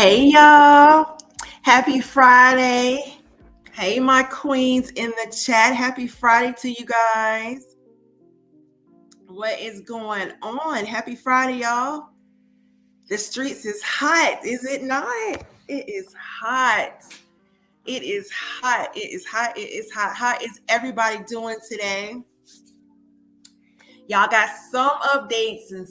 Hey y'all. Happy Friday. Hey my queens in the chat. Happy Friday to you guys. What is going on? Happy Friday, y'all. The streets is hot, is it not? It is hot. It is hot. It is hot. It is hot. How is everybody doing today? Y'all got some updates and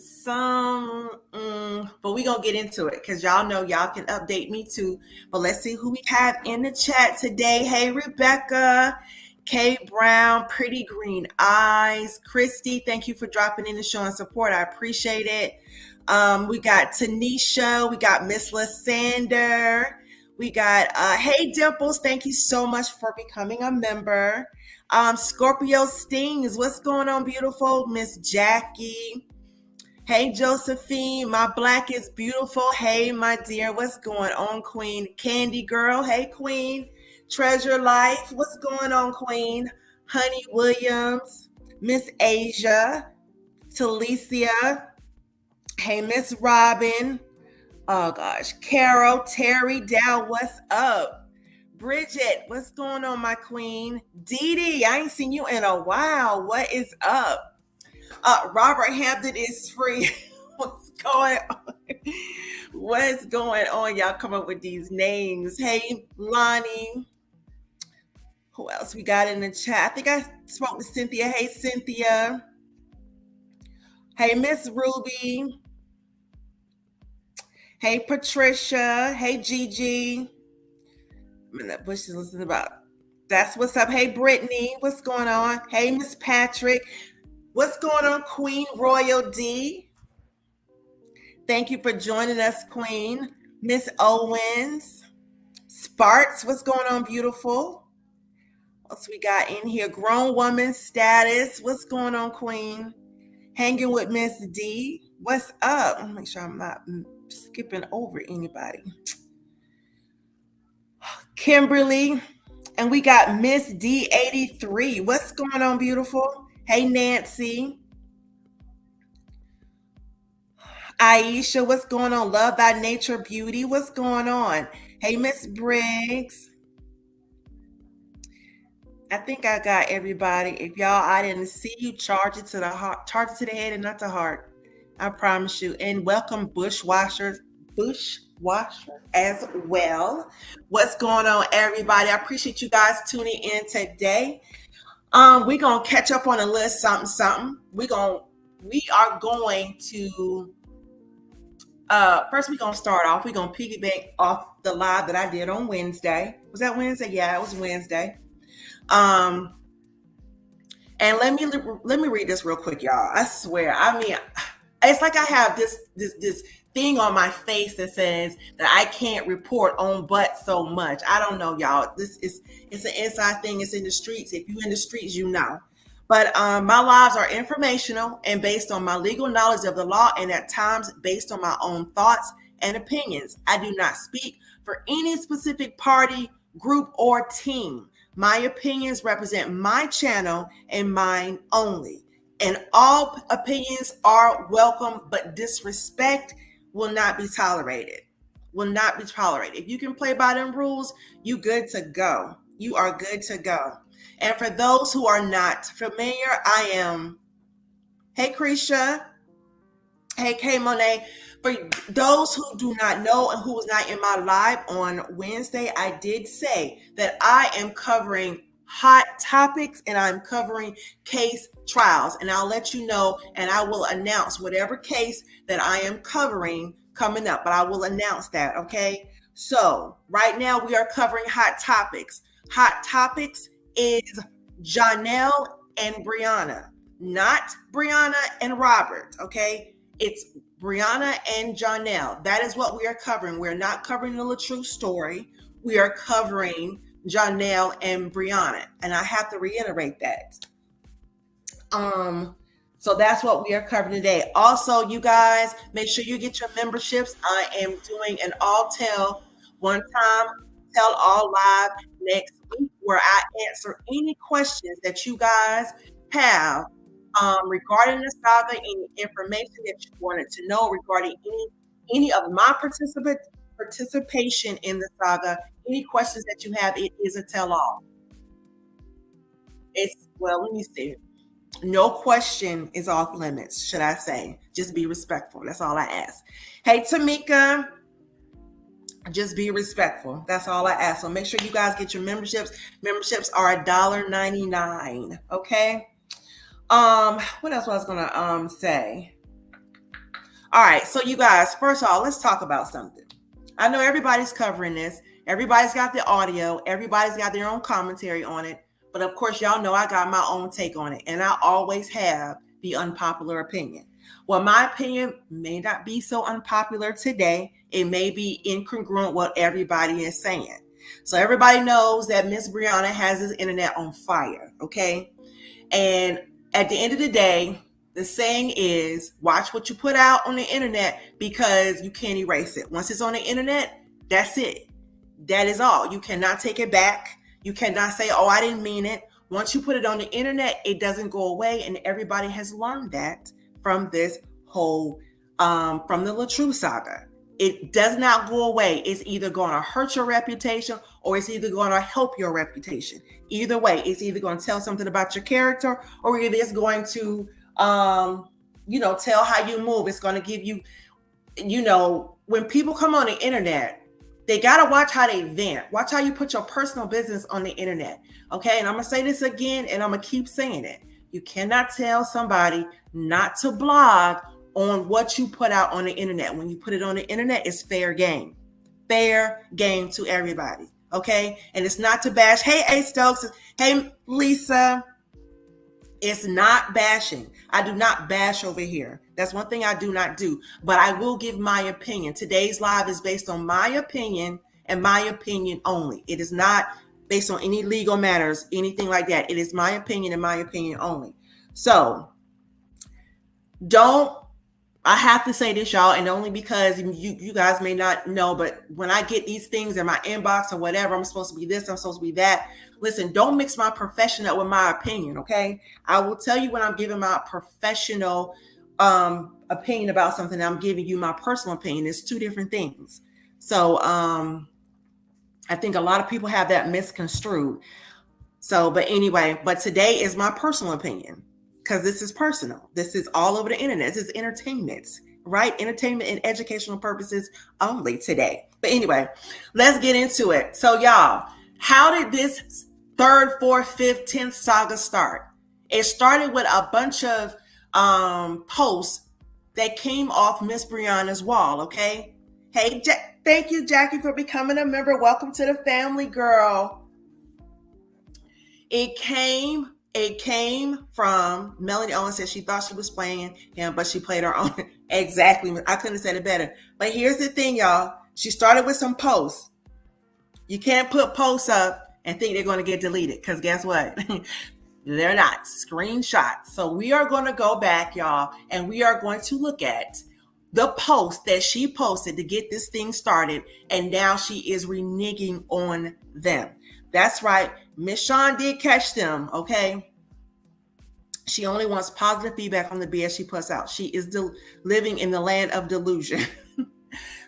but we gonna get into it because y'all know y'all can update me too. But let's see who we have in the chat today. Hey, Rebecca, Kay Brown, Pretty Green Eyes, Christy. Thank you for dropping in and showing support. I appreciate it. We got Tanisha. We got Miss Lysander. We got Hey Dimples. Thank you so much for becoming a member. Scorpio Stings, what's going on, beautiful? Miss Jackie. Hey, Josephine, my black is beautiful. Hey, my dear, what's going on, Queen? Candy Girl, hey, Queen. Treasure Life, what's going on, Queen? Honey Williams, Miss Asia, Talicia, hey, Miss Robin. Oh, gosh, Carol, Terry Dow, what's up? Bridget, what's going on, my queen? Dee Dee, I ain't seen you in a while. What is up? Robert Hampton is free. What's going on? What's going on? Y'all come up with these names. Hey, Lonnie. Who else we got in the chat? I think I spoke to Cynthia. Hey, Cynthia. Hey, Miss Ruby. Hey, Patricia. Hey, Gigi. That Bush is listening about. That's what's up. Hey, Brittany, what's going on? Hey, Miss Patrick, what's going on, Queen Royal D? Thank you for joining us, Queen. Miss Owens, Sparks, what's going on, beautiful? What else we got in here? Grown woman status, what's going on, Queen? Hanging with Miss D, what's up? I'll make sure I'm not skipping over anybody. Kimberly, and we got Miss D83. What's going on, beautiful? Hey, Nancy. Aisha, what's going on? Love Thy Nature Beauty. What's going on? Hey, Miss Briggs. I think I got everybody. If y'all, I didn't see you, charge it to the heart, charge it to the head and not the heart. I promise you. And welcome, Bushwasher as well. What's going on, everybody? I appreciate you guys tuning in today. We're gonna catch up on a little something. We are going to first we're gonna start off. We're gonna piggyback off the live that I did on Wednesday. Was that Wednesday? Yeah, it was Wednesday. And let me read this real quick, y'all. I swear. I mean, it's like I have this thing on my face that says that I can't report on but so much. I don't know, y'all. It's an inside thing. It's in the streets. If you in the streets, you know. But my lives are informational and based on my legal knowledge of the law, and at times based on my own thoughts and opinions. I do not speak for any specific party, group, or team. My opinions represent my channel and mine only. And all opinions are welcome, but disrespect will not be tolerated. Will not be tolerated. If you can play by them rules, you good to go. You are good to go. And for those who are not familiar, I am, hey, Krisha. Hey, K Monet. For those who do not know and who was not in my live on Wednesday, I did say that I am covering hot topics and I'm covering case trials. And I'll let you know, and I will announce whatever case that I am covering coming up, but I will announce that, okay? So right now we are covering hot topics. Hot topics is JOHNELL and Brianna, not Brianna and Robert, okay? It's Brianna and JOHNELL. That is what we are covering. We're not covering the true story. We are covering JOHNELL and Brianna. And I have to reiterate that. So that's what we are covering today. Also, you guys, make sure you get your memberships. I am doing an all tell one time, tell all live next week where I answer any questions that you guys have regarding the saga, any information that you wanted to know regarding any of my participation in the saga. Any questions that you have, it is a tell-all. It's, well, let me see. No question is off limits, should I say. Just be respectful. That's all I ask. Hey, Tamika, just be respectful. That's all I ask. So make sure you guys get your memberships. Memberships are $1.99. Okay. What else was I gonna say? All right, so you guys, first of all, let's talk about something. I know everybody's covering this. Everybody's got the audio. Everybody's got their own commentary on it. But of course, y'all know I got my own take on it. And I always have the unpopular opinion. Well, my opinion may not be so unpopular today. It may be incongruent with what everybody is saying. So everybody knows that Miss Brianna has this internet on fire, okay? And at the end of the day, the saying is, watch what you put out on the internet because you can't erase it. Once it's on the internet, that's it. That is all. You cannot take it back. You cannot say, oh, I didn't mean it. Once you put it on the internet, it doesn't go away. And everybody has learned that from this whole, from the LaTrue saga. It does not go away. It's either going to hurt your reputation or it's either going to help your reputation. Either way, it's either going to tell something about your character or either it's going to, tell how you move. It's going to give you, when people come on the internet, they got to watch how they vent. Watch how you put your personal business on the internet. Okay. And I'm going to say this again, and I'm going to keep saying it. You cannot tell somebody not to blog on what you put out on the internet. When you put it on the internet, it's fair game. Fair game to everybody. Okay. And it's not to bash. Hey, A Stokes. Hey, Lisa. It's not bashing. I do not bash over here. That's one thing I do not do. But I will give my opinion. Today's live is based on my opinion and my opinion only. It is not based on any legal matters, anything like that. It is my opinion and my opinion only. So I have to say this, y'all, and only because you guys may not know, but when I get these things in my inbox or whatever, I'm supposed to be this, I'm supposed to be that. Listen, don't mix my profession up with my opinion, okay? I will tell you when I'm giving my professional opinion about something, I'm giving you my personal opinion. It's two different things. So I think a lot of people have that misconstrued. So, but anyway, but today is my personal opinion. Because this is personal. This is all over the internet. This is entertainment, right? Entertainment and educational purposes only today. But anyway, let's get into it. So y'all, how did this 3rd, 4th, 5th, 10th saga start? It started with a bunch of posts that came off Miss Brianna's wall, okay? Hey, thank you, Jackie, for becoming a member. Welcome to the family, girl. It came from Melanie Owens. Said she thought she was playing him, but she played her own. Exactly. I couldn't have said it better. But here's the thing, y'all. She started with some posts. You can't put posts up and think they're going to get deleted because guess what? They're not. Screenshots. So we are going to go back, y'all, and we are going to look at the post that she posted to get this thing started. And now she is reneging on them. That's right. Miss Shawn did catch them, okay? She only wants positive feedback from the BS she puts out. She is living in the land of delusion.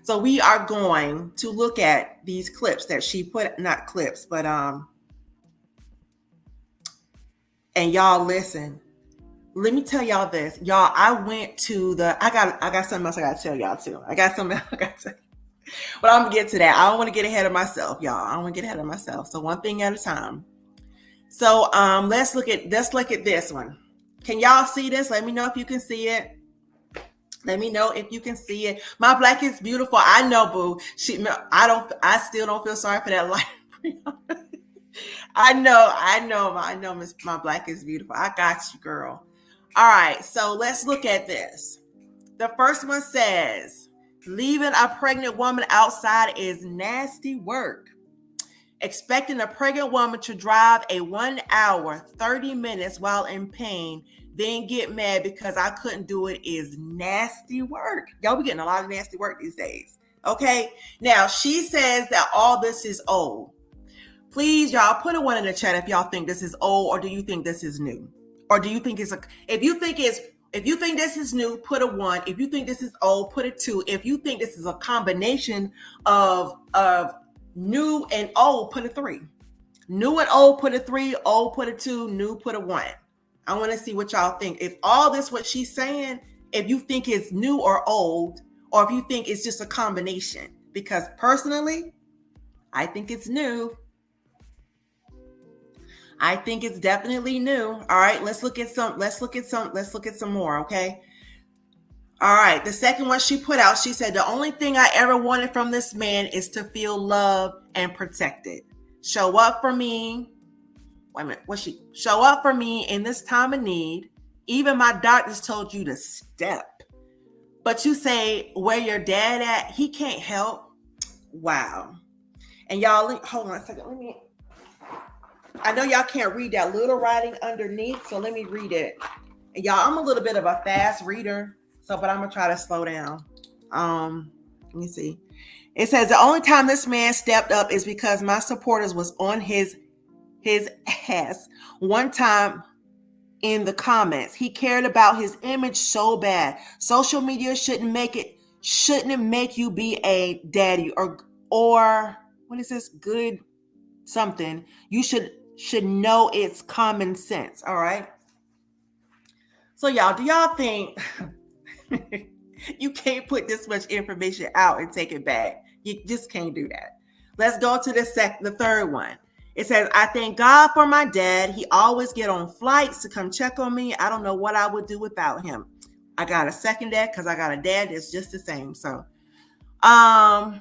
So we are going to look at these clips that she put, not clips, but and y'all listen. Let me tell y'all this. Y'all, I went to I got something else I got to tell y'all too. I got something else I got to say. But I'm going to get to that. I don't want to get ahead of myself, y'all. I don't want to get ahead of myself. So one thing at a time. So let's look at this one. Can y'all see this? Let me know if you can see it. Let me know if you can see it. My black is beautiful. I know, boo. I still don't feel sorry for that life. I know, Miss My Black is beautiful. I got you, girl. All right, so let's look at this. The first one says, leaving a pregnant woman outside is nasty work. Expecting a pregnant woman to drive a 1 hour, 30 minutes while in pain, then get mad because I couldn't do it is nasty work. Y'all be getting a lot of nasty work these days. Okay. Now she says that all this is old. Please, y'all, put a 1 in the chat if y'all think this is old or do you think this is new? Or do you think if you think it's If you think this is new, put a 1. If you think this is old, put a 2. If you think this is a combination of new and old, put a 3. New and old, put a 3. Old, put a 2. New, put a 1. I want to see what y'all think. If all this, what she's saying, if you think it's new or old, or if you think it's just a combination. Because personally, I think it's new. I think it's definitely new. All right, let's look at some more, okay? All right, the second one she put out, she said, the only thing I ever wanted from this man is to feel loved and protected. Show up for me. Wait a minute, show up for me in this time of need. Even my doctors told you to step. But you say, where your dad at? He can't help. Wow. And y'all, hold on a second. I know y'all can't read that little writing underneath, so let me read it. And y'all, I'm a little bit of a fast reader, but I'm gonna try to slow down. Let me see. It says the only time this man stepped up is because my supporters was on his ass one time in the comments. He cared about his image so bad. Social media shouldn't make you be a daddy or what is this? Good something. You should know it's common sense. All right. So y'all, do y'all think you can't put this much information out and take it back? You just can't do that. Let's go to the third one. It says, I thank God for my dad. He always get on flights to come check on me. I don't know what I would do without him. I got a second dad because I got a dad that's just the same. So, I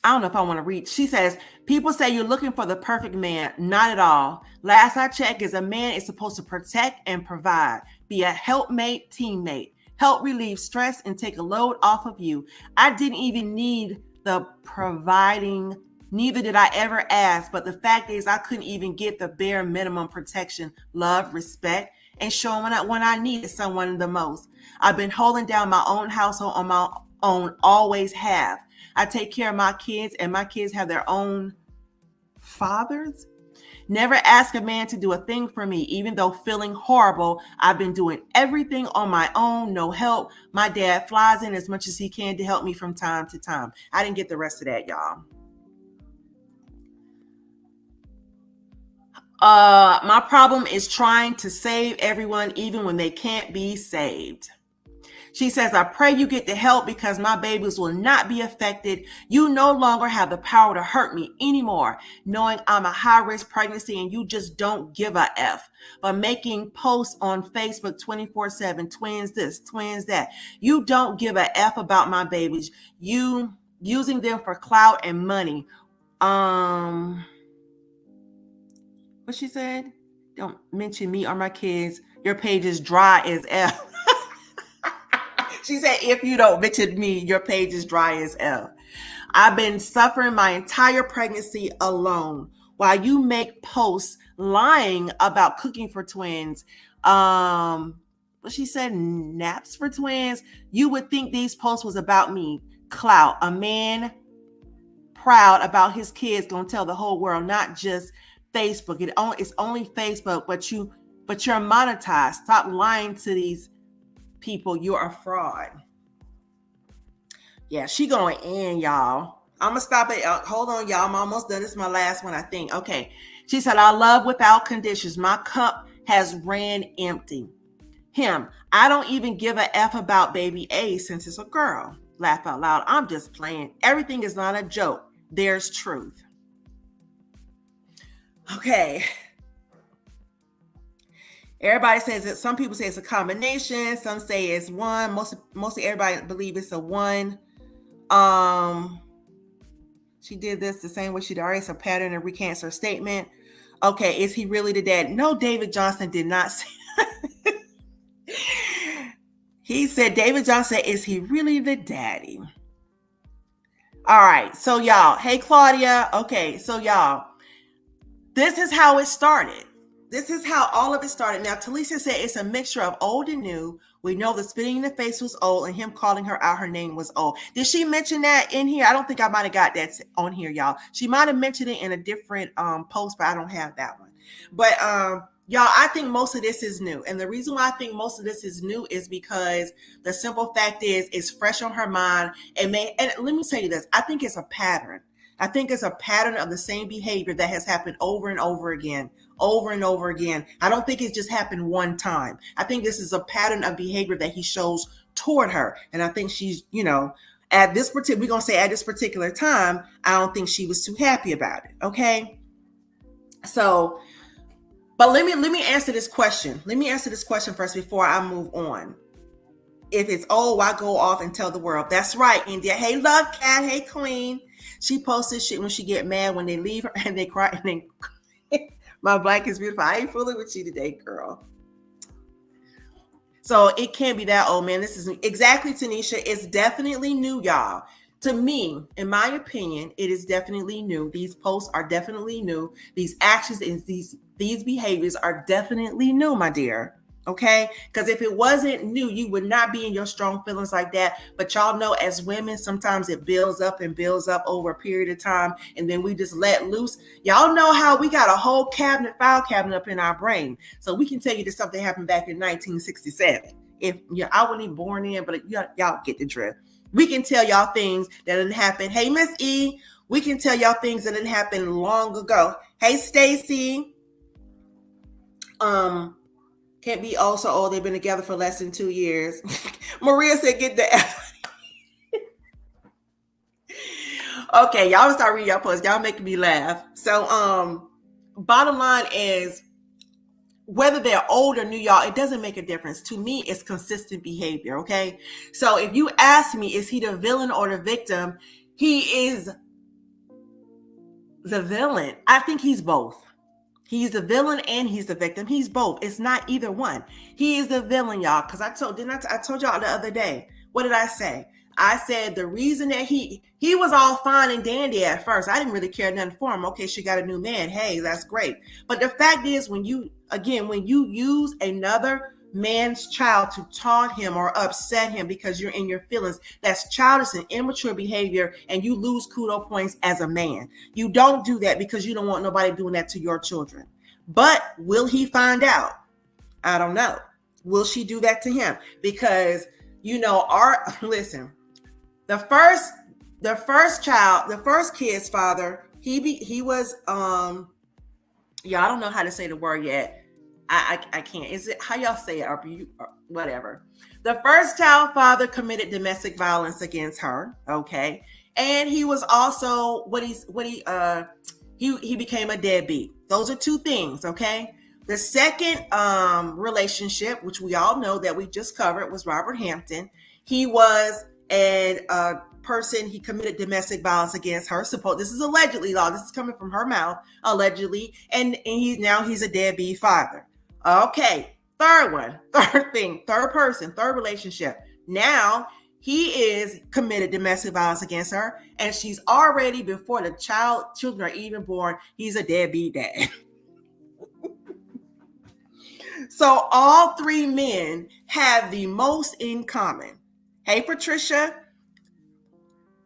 don't know if I want to read. She says, people say you're looking for the perfect man. Not at all. Last I checked is a man is supposed to protect and provide, be a helpmate, teammate, help relieve stress and take a load off of you. I didn't even need the providing. Neither did I ever ask. But the fact is I couldn't even get the bare minimum protection, love, respect, and showing when I needed someone the most. I've been holding down my own household on my own, always have. I take care of my kids and my kids have their own fathers. Never ask a man to do a thing for me, even though feeling horrible. I've been doing everything on my own, no help. My dad flies in as much as he can to help me from time to time. I didn't get the rest of that, y'all. My problem is trying to save everyone even when they can't be saved. She says, I pray you get the help because my babies will not be affected. You no longer have the power to hurt me anymore, knowing I'm a high-risk pregnancy and you just don't give a F. But making posts on Facebook 24/7, twins this, twins that. You don't give a F about my babies. You using them for clout and money. What she said? Don't mention me or my kids. Your page is dry as F. She said, if you don't mention me, your page is dry as F. I've been suffering my entire pregnancy alone while you make posts lying about cooking for twins. But she said naps for twins. You would think these posts was about me. Clout. A man proud about his kids gonna tell the whole world, not just Facebook. It's only Facebook, but you're monetized. Stop lying to these people. You're a fraud. Yeah, she going in, y'all. I'm gonna stop it. Hold on, y'all. I'm almost done. This is my last one, I think. Okay. She said, I love without conditions. My cup has ran empty. Him, I don't even give a F about baby A since it's a girl. Laugh out loud. I'm just playing. Everything is not a joke. There's truth. Okay. Everybody says that. Some people say it's a combination. Some say it's one. Mostly everybody believe it's a one. She did this the same way she did. It's a pattern and recants her statement. Okay, is he really the dad? No, David Johnson did not say. He said, David Johnson, is he really the daddy? All right, so y'all, hey Claudia. Okay, so y'all, this is how it started. This is how all of it started. Now, Talisa said it's a mixture of old and new. We know the spitting in the face was old and him calling her out, her name was old. Did she mention that in here? I don't think I might have got that on here, y'all. She might have mentioned it in a different post, but I don't have that one. But Y'all, I think most of this is new. And the reason why I think most of this is new is because the simple fact is it's fresh on her mind. And let me tell you this, I think it's a pattern. I think it's a pattern of the same behavior that has happened over and over again, over and over again. I don't think it just happened one time. I think this is a pattern of behavior that he shows toward her. And I think she's, at this particular, we're going to say at this particular time, I don't think she was too happy about it. Okay. So, but let me answer this question. Let me answer this question first before I move on. If it's, I go off and tell the world. That's right, India. Hey, love cat. Hey, queen. She posts this shit when she get mad when they leave her and they cry and they my black is beautiful. I ain't fooling with you today, girl. So it can't be that old, man. This is exactly, Tanisha. It's definitely new, y'all. To me, in my opinion, it is definitely new. These posts are definitely new. These actions and these behaviors are definitely new, my dear. Okay? Because if it wasn't new, you would not be in your strong feelings like that. But y'all know, as women, sometimes it builds up and builds up over a period of time, and then we just let loose. Y'all know how we got a whole file cabinet up in our brain. So we can tell you that something happened back in 1967. If I wasn't even born in, but y'all get the drift. We can tell y'all things that didn't happen. Hey, Miss E, we can tell y'all things that didn't happen long ago. Hey, Stacy. Can't be also, they've been together for less than 2 years. Maria said, get the F. Okay, y'all start reading y'all posts. Y'all making me laugh. So, bottom line is, whether they're old or new, y'all, it doesn't make a difference. To me, it's consistent behavior, okay? So if you ask me, is he the villain or the victim? He is the villain. I think he's both. He's the villain and he's the victim. He's both. It's not either one. He is the villain, y'all, because I told y'all the other day. What did I say? I said the reason that he was all fine and dandy at first. I didn't really care nothing for him. Okay, she got a new man. Hey, that's great. But the fact is, when you use another man's child to taunt him or upset him because you're in your feelings, that's childish and immature behavior, and you lose kudo points as a man. You don't do that because you don't want nobody doing that to your children. But will he find out? I don't know. Will she do that to him? Because listen, the first kid's father, he was I don't know how to say the word yet. I can't. Is it how y'all say it or whatever? The first child father committed domestic violence against her. Okay. And he was also he became a deadbeat. Those are two things. Okay. The second relationship, which we all know that we just covered, was Robert Hampton. He was a person, he committed domestic violence against her. This is allegedly, y'all. This is coming from her mouth, allegedly. And he's a deadbeat father. Okay. Third person, third relationship. Now he is committed domestic violence against her, and she's already, before the children are even born, he's a deadbeat dad. So all three men have the most in common. Hey, Patricia.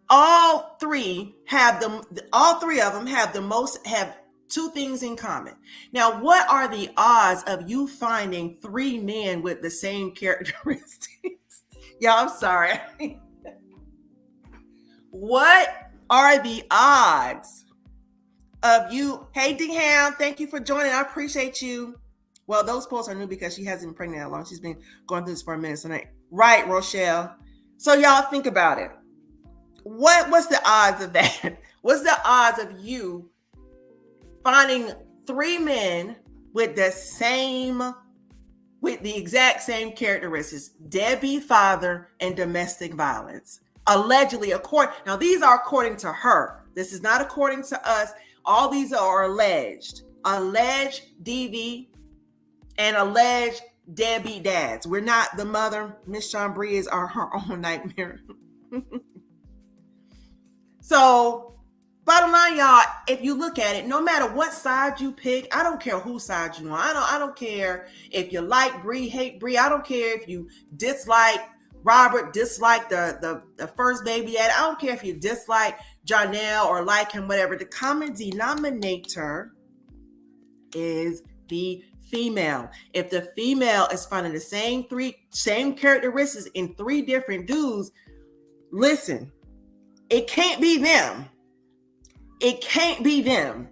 All three of them have two things in common. Now, what are the odds of you finding three men with the same characteristics? Yeah, I'm sorry. What are the odds of you? Hey, Deham, thank you for joining. I appreciate you. Well, those posts are new because she hasn't been pregnant that long. She's been going through this for a minute tonight. Right, Rochelle. So y'all think about it. What's the odds of that? What's the odds of you finding three men with the exact same characteristics? Deadbeat father and domestic violence. Allegedly, now these are according to her. This is not according to us. All these are alleged. Alleged DV and alleged deadbeat dads. We're not the mother. Miss Sean Bree is her own nightmare. So, bottom line, y'all, if you look at it, no matter what side you pick, I don't care whose side you on. I don't care if you like Bree, hate Bree. I don't care if you dislike Robert, dislike the first baby dad. I don't care if you dislike JOHNELL or like him, whatever. The common denominator is the female. If the female is finding the same characteristics in 3 different dudes, listen, it can't be them. It can't be them.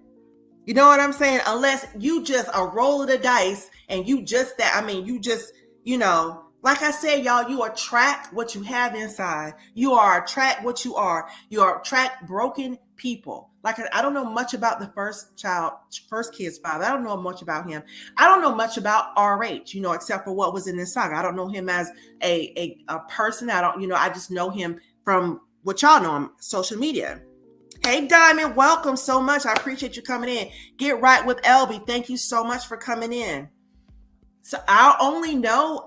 You know what I'm saying? Unless you just a roll of the dice and you just that, I mean, you just, like I said, y'all, you attract what you have inside. You attract what you are. You attract broken people. Like, I don't know much about the first kid's father. I don't know much about him. I don't know much about RH, except for what was in this saga. I don't know him as a person. I just know him from what y'all know him, social media. Hey, Diamond, welcome so much. I appreciate you coming in. Get right with LB. Thank you so much for coming in. So I only know,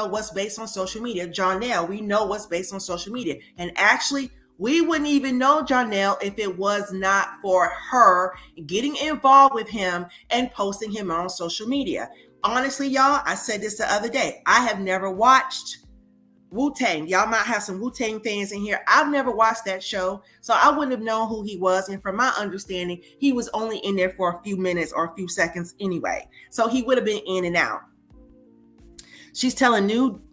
what's based on social media. JOHNELL, we know what's based on social media. And actually, we wouldn't even know JOHNELL if it was not for her getting involved with him and posting him on social media. Honestly, y'all, I said this the other day. I have never watched Wu-Tang. Y'all might have some Wu-Tang fans in here. I've never watched that show, so I wouldn't have known who he was. And from my understanding, he was only in there for a few minutes or a few seconds anyway. So he would have been in and out. She's telling new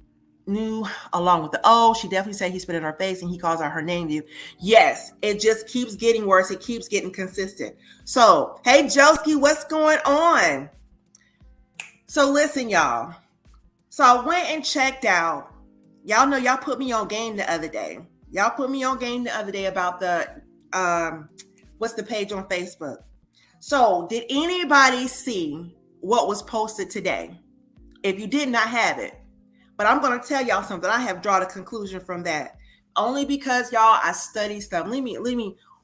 along with the she definitely said he spit in her face and he calls out her name. Yes, it just keeps getting worse. It keeps getting consistent. So, hey, Joski, what's going on? So listen, y'all. So I went and checked out. Y'all know y'all put me on game the other day. Y'all put me on game the other day about the, what's the page on Facebook? So did anybody see what was posted today? If you did not have it, but I'm going to tell y'all something. I have drawn a conclusion from that. Only because, y'all, I study stuff. Let me,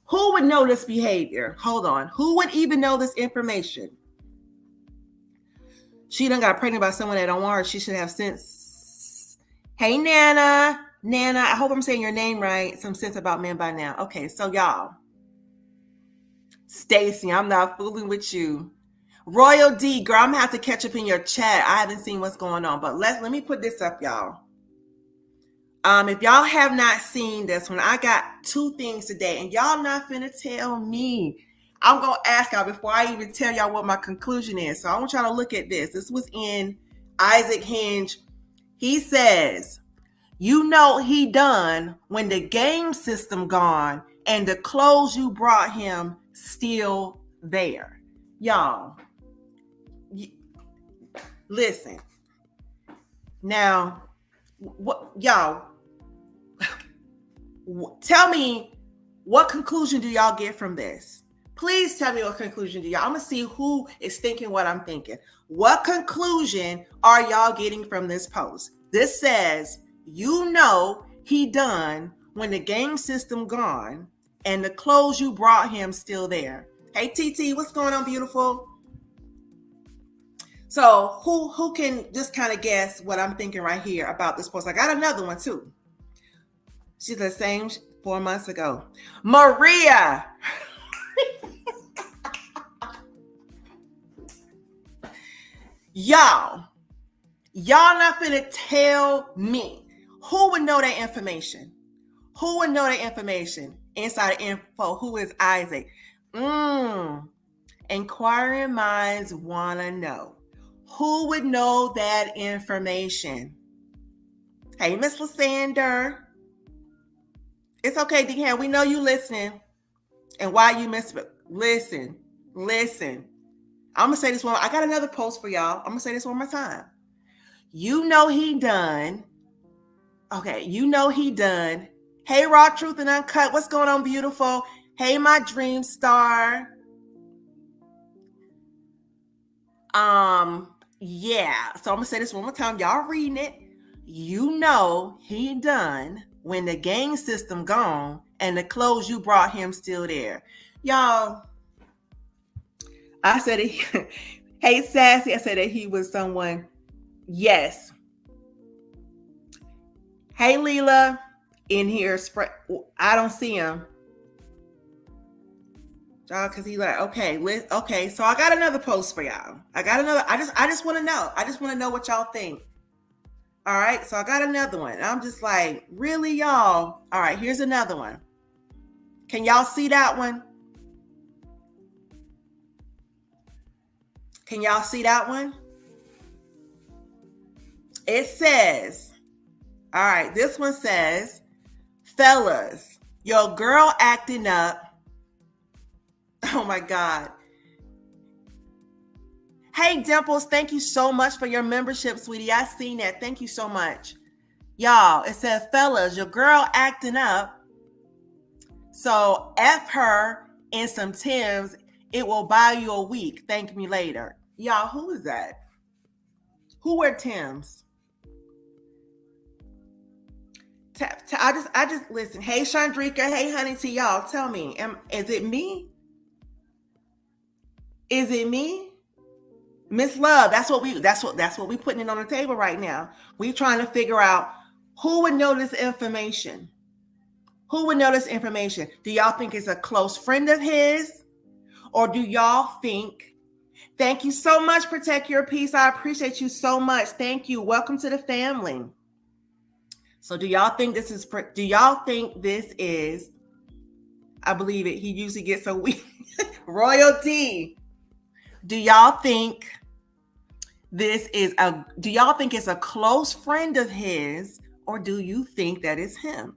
who would know this behavior? Hold on. Who would even know this information? She done got pregnant by someone that don't want her. She should have sense. Hey, Nana, I hope I'm saying your name right. Some sense about men by now. Okay, so y'all. Stacy, I'm not fooling with you. Royal D, girl, I'm gonna have to catch up in your chat. I haven't seen what's going on, but let me put this up, y'all. If y'all have not seen this one, I got 2 things today, and y'all not finna tell me. I'm gonna ask y'all before I even tell y'all what my conclusion is. So I want y'all to look at this. This was in Isaac Hinge. He says, he done when the game system gone and the clothes you brought him still there. Y'all, listen. Now, y'all, tell me, what conclusion do y'all get from this? Please tell me what conclusion do y'all. I'm going to see who is thinking what I'm thinking. What conclusion are y'all getting from this post? This says, he done when the game system gone and the clothes you brought him still there. Hey, TT, what's going on, beautiful? So who can just kind of guess what I'm thinking right here about this post? I got another one too. She's the same 4 months ago. Maria. Y'all not finna tell me who would know that information. Who would know that information? Inside info. Who is Isaac? Inquiring minds wanna know. Who would know that information? Hey, Miss Lysander. It's okay, Dehan. We know you listening. And why you miss it? Listen. I'm going to say this one. I got another post for y'all. I'm going to say this one more time. He done. Okay, he done. Hey, Raw Truth and Uncut. What's going on, beautiful? Hey, my dream star. Yeah. So I'm going to say this one more time. Y'all reading it. He done when the gang system gone and the clothes you brought him still there. Y'all, I said it. Hey, Sassy, I said that he was someone. Yes. Hey, Leela, in here. I don't see him. Y'all, because he like, okay. So I got another post for y'all. I just want to know. I just want to know what y'all think. All right. So I got another one. I'm just like, really, y'all? All right. Here's another one. Can y'all see that one? Can y'all see that one? It says, all right, this one says, fellas, your girl acting up. Oh my God. Hey, Dimples, thank you so much for your membership, sweetie. I seen that. Thank you so much. Y'all, it says, fellas, your girl acting up. So F her in some Timbs. It will buy you a week. Thank me later. Y'all, who is that? Who wear Timbs? I just listen. Hey, Chandrika. Hey, honey, to y'all. Tell me, is it me? Is it me? Miss Love, that's what we putting it on the table right now. We trying to figure out who would know this information. Who would know this information? Do y'all think it's a close friend of his? Or do y'all think, thank you so much, Protect Your Peace. I appreciate you so much. Thank you. Welcome to the family. So do y'all think this is, I believe it, he usually gets a week, royalty. Do y'all think do y'all think it's a close friend of his, or do you think that it's him?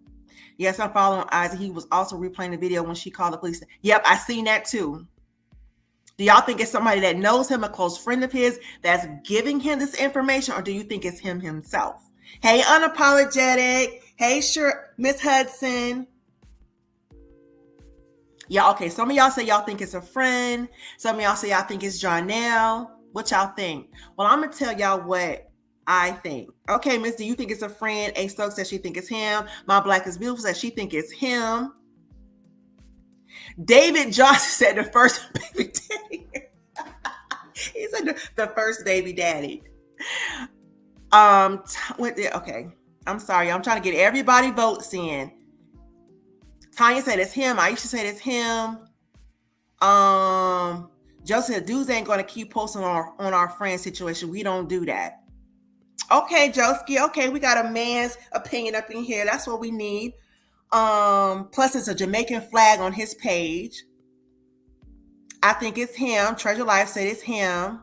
Yes, I'm following Isaac. He was also replaying the video when she called the police. Yep, I seen that too. Do y'all think it's somebody that knows him, a close friend of his, that's giving him this information, or do you think it's him himself? Hey, Unapologetic. Hey, sure, Miss Hudson. Yeah, okay. Some of y'all say y'all think it's a friend. Some of y'all say y'all think it's JOHNELL. What y'all think? Well, I'm going to tell y'all what I think. Okay, Miss, do you think it's a friend? A Stokes says she think it's him. My Black is Beautiful says she think it's him. David Johnson said the first baby daddy. He said the first baby daddy. Okay. I'm sorry. I'm trying to get everybody votes in. Tanya said it's him. Aisha said it's him. Joseph said, dudes ain't going to keep posting on our friend situation. We don't do that. Okay, Joski. Okay, we got a man's opinion up in here. That's what we need. Plus, it's a Jamaican flag on his page. I think it's him. Treasure Life said it's him.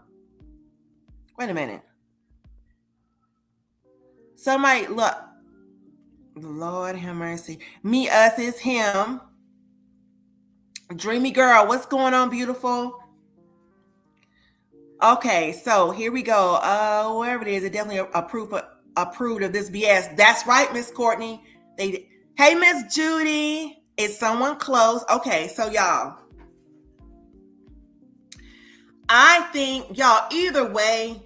Wait a minute. Somebody, look. Lord have mercy. Me, us is him. Dreamy girl, what's going on, beautiful? Okay, so here we go. Wherever it is, it definitely approved of this BS. That's right, Miss Courtney. Hey, Miss Judy. Is someone close? Okay, so y'all. I think y'all, either way,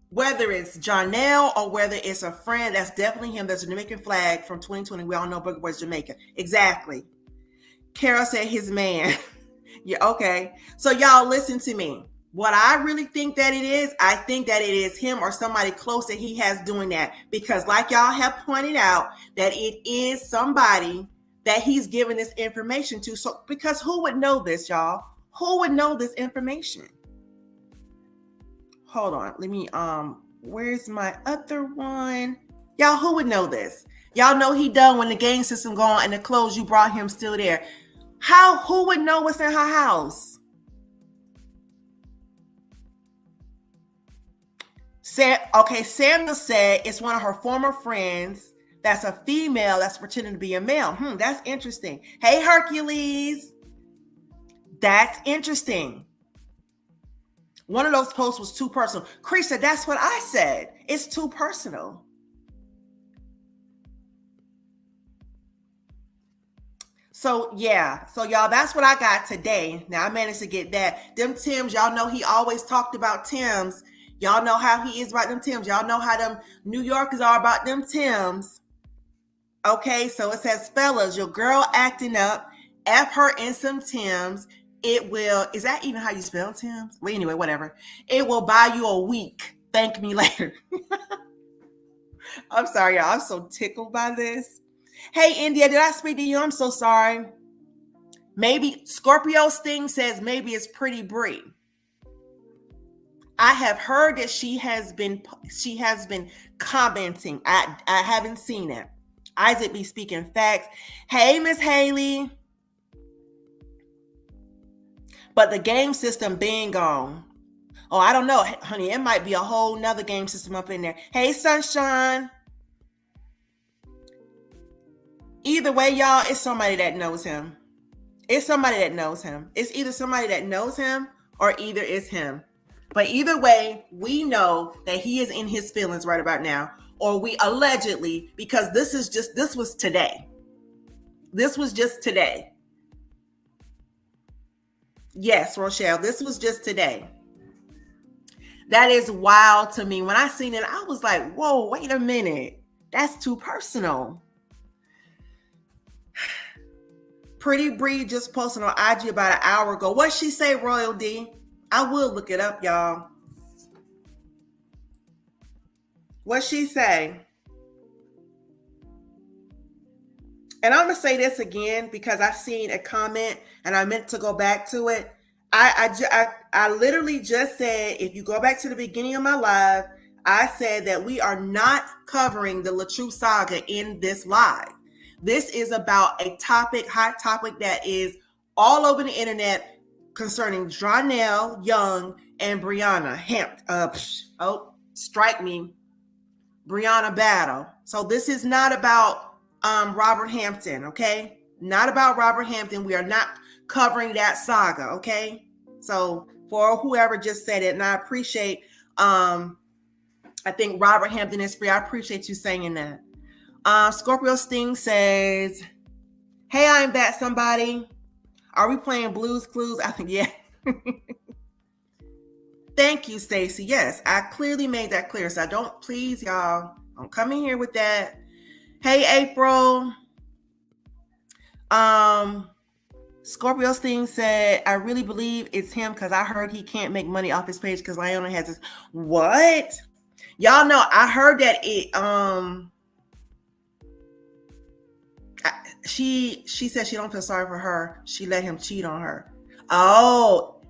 whether it's JOHNELL or whether it's a friend, that's definitely him. There's a Jamaican flag from 2020. We all know Booker Boy's Jamaica. Exactly. Carol said his man. Yeah, okay. So y'all listen to me. What I really think that it is, I think that it is him or somebody close that he has doing that. Because like y'all have pointed out, that it is somebody that he's giving this information to. So because who would know this, y'all? Who would know this information? Hold on. Let me, where's my other one? Y'all, who would know this? Y'all know he done when the game system gone and the clothes you brought him still there. Who would know what's in her house? Samuel said it's one of her former friends that's a female that's pretending to be a male. That's interesting. Hey, Hercules. That's interesting. One of those posts was too personal. Chris said, that's what I said. It's too personal. So yeah, so y'all, that's what I got today. Now I managed to get that. Them Timbs, y'all know he always talked about Timbs. Y'all know how he is about them Timbs. Y'all know how them New Yorkers are about them Timbs. Okay, so it says, fellas, your girl acting up, F her in some Timbs. It will, is that even how you spell Timbs? Well, anyway, whatever. It will buy you a week. Thank me later. I'm sorry, y'all. I'm so tickled by this. Hey, India, did I speak to you? I'm so sorry. Maybe Scorpio Sting says maybe it's Pretty Brie. I have heard that she has been commenting. I haven't seen it. Isaac be speaking facts. Hey, Miss Haley. But the game system being gone. Oh, I don't know, honey. It might be a whole nother game system up in there. Hey, Sunshine. Either way, y'all, it's somebody that knows him. It's somebody that knows him. It's either somebody that knows him or either it's him. But either way, we know that he is in his feelings right about now. Or we allegedly, because this was today. This was just today. Yes, Rochelle, this was just today. That is wild to me. When I seen it, I was like, whoa, wait a minute. That's too personal. Pretty Bree just posted on IG about an hour ago. What she say, Royal D? I will look it up, y'all. What she say? And I'm gonna say this again because I seen a comment and I meant to go back to it. I literally just said, if you go back to the beginning of my live, I said that we are not covering the LaTrue saga in this live. This is about a hot topic that is all over the internet concerning JOHNELL Young and Brianna strike me, Brianna Battle. So this is not about Robert Hampton, okay? Not about Robert Hampton. We are not covering that saga, okay? So for whoever just said it, and I appreciate, I think Robert Hampton is free. I appreciate you saying that. Scorpio Sting says, hey, I'm that somebody. Are we playing Blues Clues? I think, yeah. Thank you, Stacy. Yes, I clearly made that clear. So don't, please, y'all, don't come in here with that. Hey, April. Scorpio Sting said, I really believe it's him because I heard he can't make money off his page because Lionel has his. What? Y'all know, I heard that she said she don't feel sorry for her. She let him cheat on her. Oh.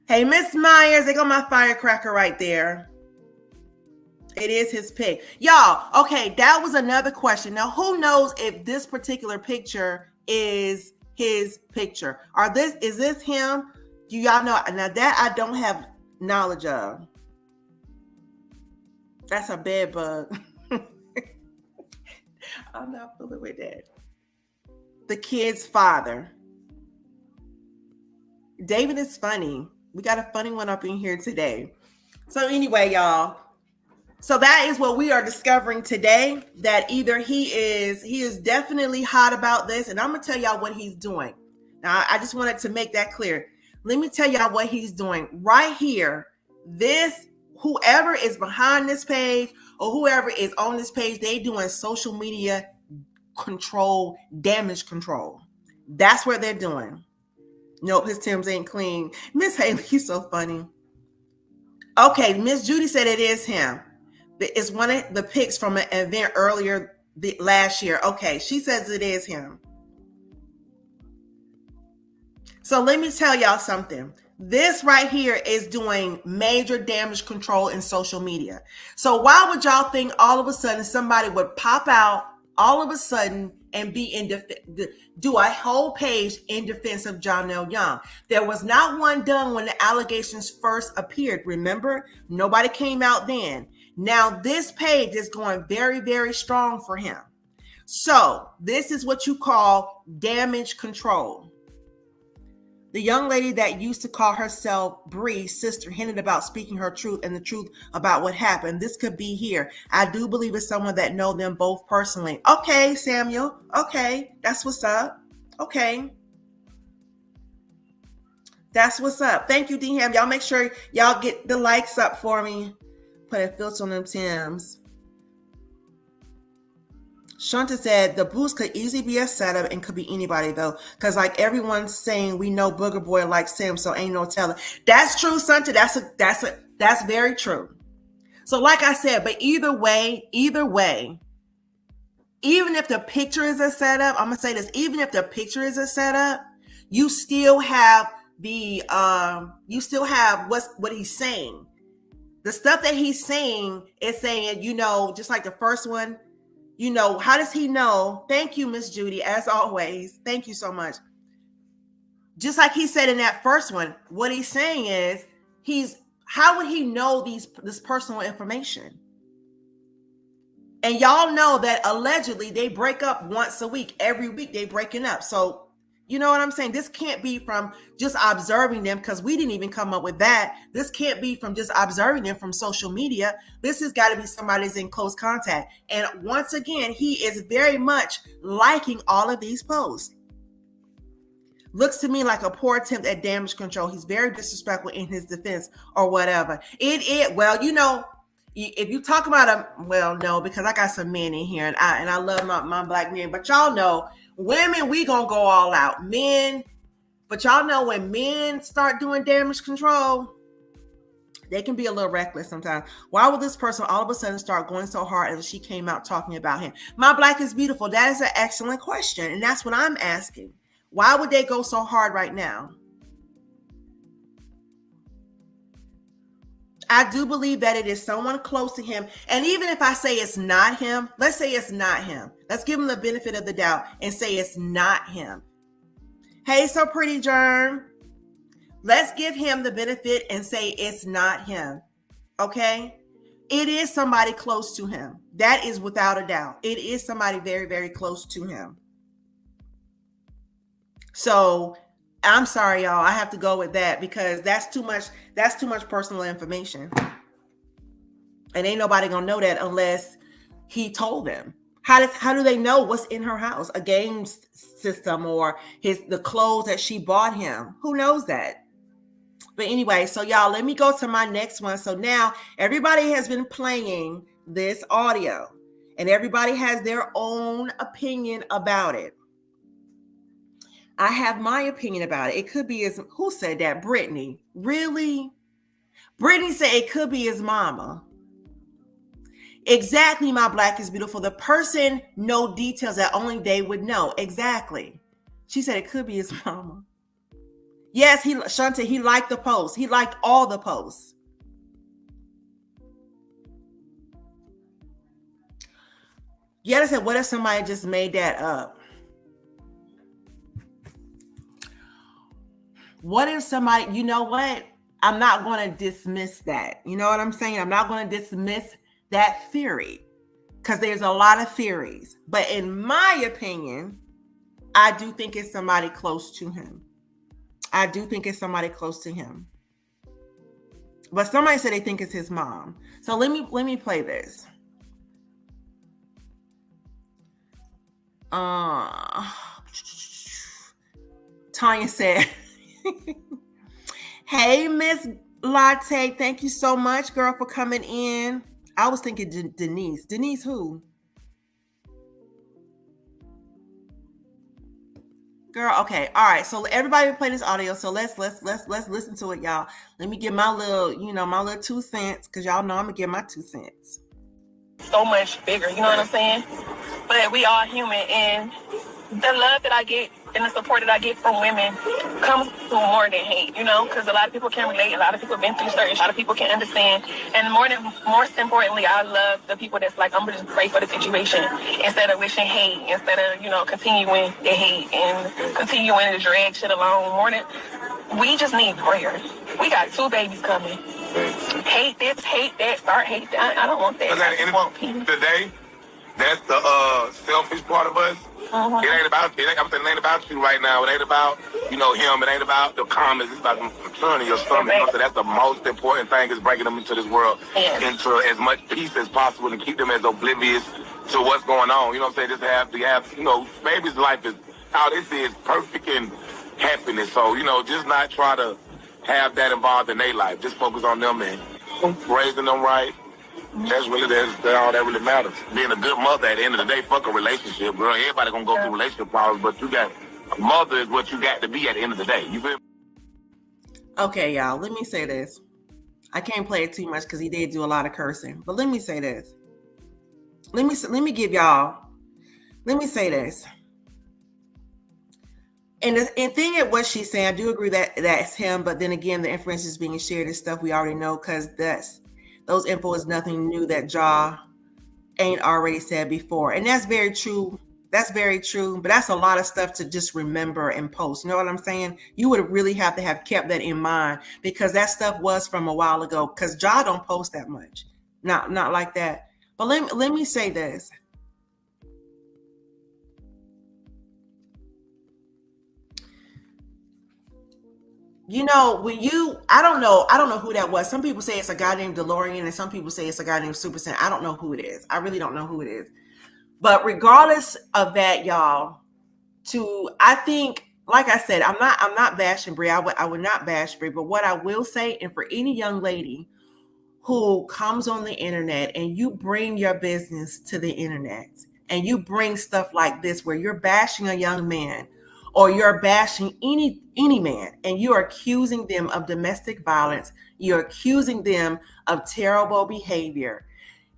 Hey, Miss Myers, they got my firecracker right there. It is his pick. Y'all, okay, that was another question. Now, who knows if this particular picture is his picture? Is this him? Do y'all know? Now, that I don't have knowledge of. That's a bed bug. I'm not fooling with that. The kid's father. David is funny. We got a funny one up in here today. So anyway, y'all. So that is what we are discovering today, that either he is definitely hot about this. And I'm going to tell y'all what he's doing. Now, I just wanted to make that clear. Let me tell y'all what he's doing right here. Whoever is behind this page or whoever is on this page, they doing social media control, damage control. That's what they're doing. Nope, his Timbs ain't clean. Miss Haley, he's so funny. Okay, Miss Judy said it is him. It's one of the pics from an event earlier last year. Okay, she says it is him. So let me tell y'all something. This right here is doing major damage control in social media. So why would y'all think all of a sudden somebody would pop out all of a sudden and do a whole page in defense of JOHNELL Young? There was not one done when the allegations first appeared. Remember, nobody came out then. Now this page is going very, very strong for him. So this is what you call damage control. The young lady that used to call herself Bree's sister hinted about speaking her truth and the truth about what happened. This could be here. I do believe it's someone that know them both personally. Okay, Samuel. Okay, that's what's up. Okay. That's what's up. Thank you, D-Ham. Y'all make sure y'all get the likes up for me. Put a filter on them Tims. Shanta said the Blues could easily be a setup and could be anybody though, because like everyone's saying, we know Booger Boy likes him, so ain't no telling. That's true, Shanta. That's very true. So like I said, but either way, even if the picture is a setup, I'm gonna say this: even if the picture is a setup, you still have what he's saying. The stuff that he's saying is saying, just like the first one. How does he know? Thank you, Miss Judy, as always. Thank you so much. just like he said in that first one, what he's saying is how would he know this personal information? And y'all know that allegedly they break up once a week. Every week they breaking up. So you know what I'm saying? This can't be from just observing them, because we didn't even come up with that. This can't be from just observing them from social media. This has got to be somebody's in close contact. And once again, he is very much liking all of these posts. Looks to me like a poor attempt at damage control. He's very disrespectful in his defense or whatever. Well, you know, if you talk about him, well, no, because I got some men in here, and I love my black men, but y'all know, women, we gonna go all out. Men, but y'all know when men start doing damage control, they can be a little reckless sometimes. Why would this person all of a sudden start going so hard as she came out talking about him? My black is beautiful. That is an excellent question, and that's what I'm asking. Why would they go so hard right now? I do believe that it is someone close to him. And even if I say it's not him, let's say it's not him. Let's give him the benefit of the doubt and say it's not him. Hey, so pretty Germ. Let's give him the benefit and say it's not him. Okay? It is somebody close to him. That is without a doubt. It is somebody very, very close to him. So I'm sorry, y'all. I have to go with that because that's too much personal information. And ain't nobody gonna know that unless he told them. How do they know what's in her house? A game system or the clothes that she bought him? Who knows that? But anyway, so y'all, let me go to my next one. So now everybody has been playing this audio and everybody has their own opinion about it. I have my opinion about it. It could be who said that? Brittany. Really? Brittany said it could be his mama. Exactly, my black is beautiful. The person know details that only they would know. Exactly. She said it could be his mama. Yes, Shanta, he liked the post. He liked all the posts. Yeah, I said, what if somebody just made that up? What if somebody, you know what? I'm not going to dismiss that. You know what I'm saying? I'm not going to dismiss that theory because there's a lot of theories. But in my opinion, I do think it's somebody close to him. I do think it's somebody close to him. But somebody said they think it's his mom. So let me play this. Tanya said, hey, Miss Latte, thank you so much, girl, for coming in. I was thinking Denise. Denise who? Girl, okay. All right. So everybody play this audio. So let's listen to it, y'all. Let me give my little 2 cents, because y'all know I'm gonna give my 2 cents. So much bigger, you know what I'm saying? But we all human, and the love that I get and the support that I get from women comes through more than hate, you know, because a lot of people can relate. A lot of people have been through certain, a lot of people can understand. And more importantly, I love the people that's like, I'm going to just pray for the situation instead of wishing hate, instead of, continuing the hate and continuing to drag shit along. We just need prayer. We got 2 babies coming. Hate this, hate that, start hate that. I don't want that. At the end of the day, that's the selfish part of us. Uh-huh. It ain't about you right now. It ain't about, him. It ain't about the comments. It's about the concern in your stomach. Right. So that's the most important thing, is bringing them into this world, into as much peace as possible, and keep them as oblivious to what's going on. You know what I'm saying? Just have baby's life is, how this is perfect and happiness. So, just not try to have that involved in their life. Just focus on them and raising them right. That's all that really matters. Being a good mother at the end of the day, fuck a relationship, girl. Everybody gonna go through relationship problems, but a mother is what you got to be at the end of the day. You feel me? Okay, y'all, let me say this. I can't play it too much because he did do a lot of cursing, but let me say this. Let me say this. And the thing at what she's saying, I do agree that that's him, but then again, the information is being shared and stuff we already know, because those info is nothing new that Jaw ain't already said before. And that's very true That's very true, but that's a lot of stuff to just remember and post. You know what I'm saying? You would really have to have kept that in mind because that stuff was from a while ago. Because Ja don't post that much, not like that. But let me say this. You know, I don't know who that was. Some people say it's a guy named DeLorean, and some people say it's a guy named Super Saiyan. I don't know who it is. I really don't know who it is. But regardless of that, y'all, I think, like I said, I'm not bashing Brie. I would not bash Brie, but what I will say, and for any young lady who comes on the internet and you bring your business to the internet and you bring stuff like this where you're bashing a young man or you're bashing any man and you're accusing them of domestic violence, you're accusing them of terrible behavior,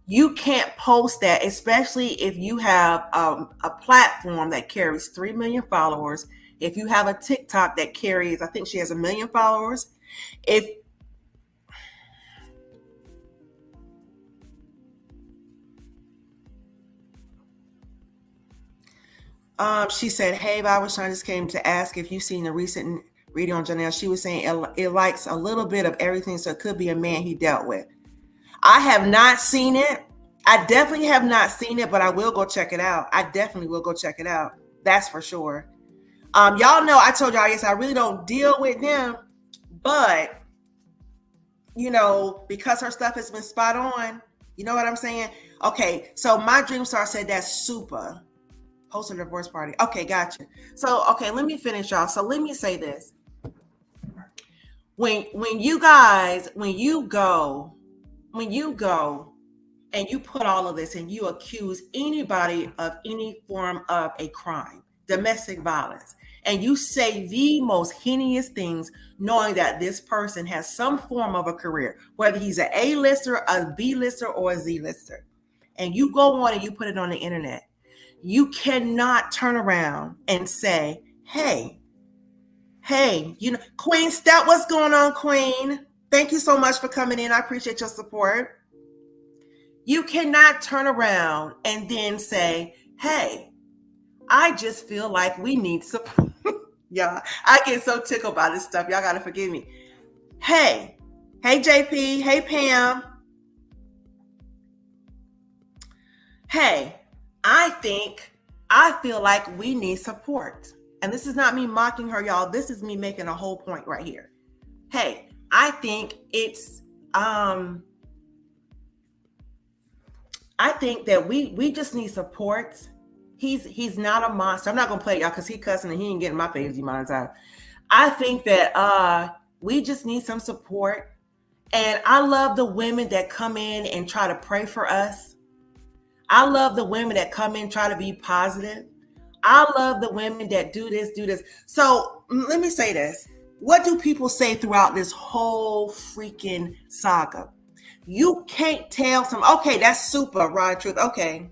you can't post that, especially if you have a platform that carries 3 million followers. If you have a TikTok that carries, I think she has 1 million followers. If she said, "Hey, I was trying, just came to ask if you've seen the recent reading on JOHNELL." She was saying it likes a little bit of everything, so it could be a man he dealt with. I have not seen it. I definitely have not seen it, but I will go check it out. I definitely will go check it out. That's for sure. Y'all know I told y'all, yes, I really don't deal with them, but you know, because her stuff has been spot on, you know what I'm saying? Okay, so my dream star said that's super. Host a divorce party. Okay, gotcha. So, okay, let me finish, y'all. So let me say this. When you guys, when you go and you put all of this and you accuse anybody of any form of a crime, domestic violence, and you say the most heinous things, knowing that this person has some form of a career, whether he's an A-lister, a B-lister, or a Z-lister, and you go on and you put it on the internet, you cannot turn around and say, hey, you know, Queen Stout, what's going on, Queen? Thank you so much for coming in. I appreciate your support. You cannot turn around and then say, hey, I just feel like we need support. Yeah, I get so tickled by this stuff. Y'all got to forgive me. Hey, JP. Hey, Pam. Hey, I feel like we need support. And this is not me mocking her, y'all. This is me making a whole point right here. Hey, I think that we just need support. He's not a monster. I'm not gonna play y'all because he cussing and he ain't getting my page demonetized. I think that we just need some support. And I love the women that come in and try to pray for us. I love the women that come in and try to be positive. I love the women that do this. So let me say this. What do people say throughout this whole freaking saga? You can't tell okay, that's super, Ron Truth. Okay.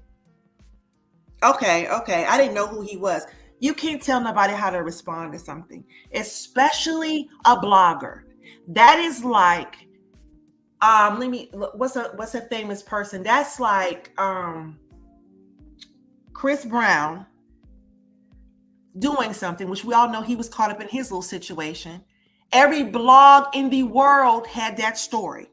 I didn't know who he was. You can't tell nobody how to respond to something, especially a blogger. That is like, what's a famous person? That's like Chris Brown doing something, which we all know he was caught up in his little situation. Every blog in the world had that story.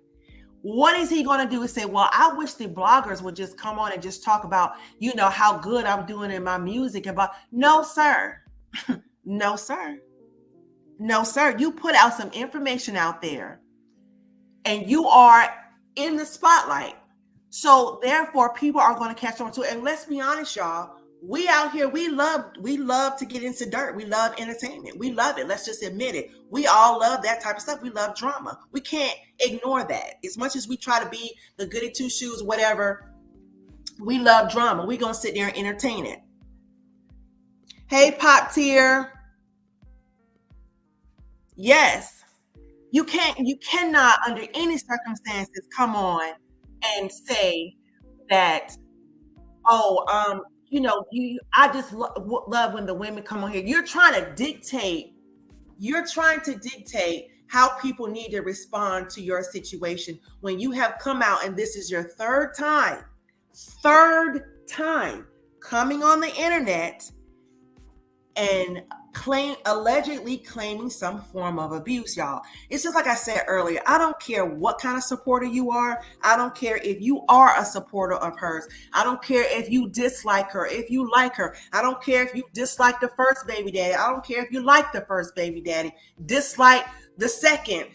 What is he going to do? Is say, well, I wish the bloggers would just come on and just talk about, you know, how good I'm doing in my music. No, sir. No, sir. No, sir. You put out some information out there and you are in the spotlight. So therefore, people are going to catch on to it. And let's be honest, y'all. We out here, we love to get into dirt. We love entertainment. We love it. Let's just admit it. We all love that type of stuff. We love drama. We can't ignore that. As much as we try to be the goody two shoes, whatever, we love drama. We're going to sit there and entertain it. Hey, Pop Tier. Yes. You cannot under any circumstances come on and say that, you know, I just love when the women come on here. You're trying to dictate how people need to respond to your situation when you have come out and this is your third time coming on the internet and allegedly claiming some form of abuse, y'all. It's just like I said earlier, I don't care what kind of supporter you are. I don't care if you are a supporter of hers. I don't care if you dislike her, if you like her. I don't care if you dislike the first baby daddy. I don't care if you like the first baby daddy, dislike the second,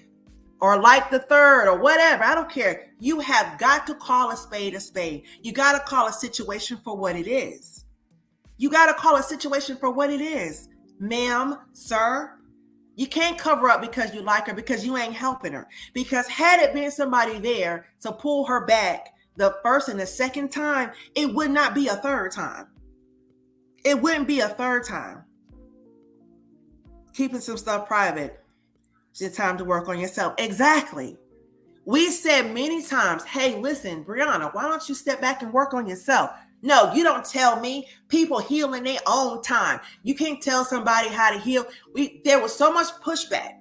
or like the third, or whatever. I don't care. You have got to call a spade a spade. You got to call a situation for what it is. You got to call a situation for what it is. Ma'am, sir, you can't cover up because you like her, because you ain't helping her. Because had it been somebody there to pull her back the first and the second time, it would not be a third time. It wouldn't be a third time. Keeping some stuff private. It's time to work on yourself. Exactly. We said many times, hey, listen, Brianna, why don't you step back and work on yourself? No, you don't tell me. People heal in their own time. You can't tell somebody how to heal. There was so much pushback.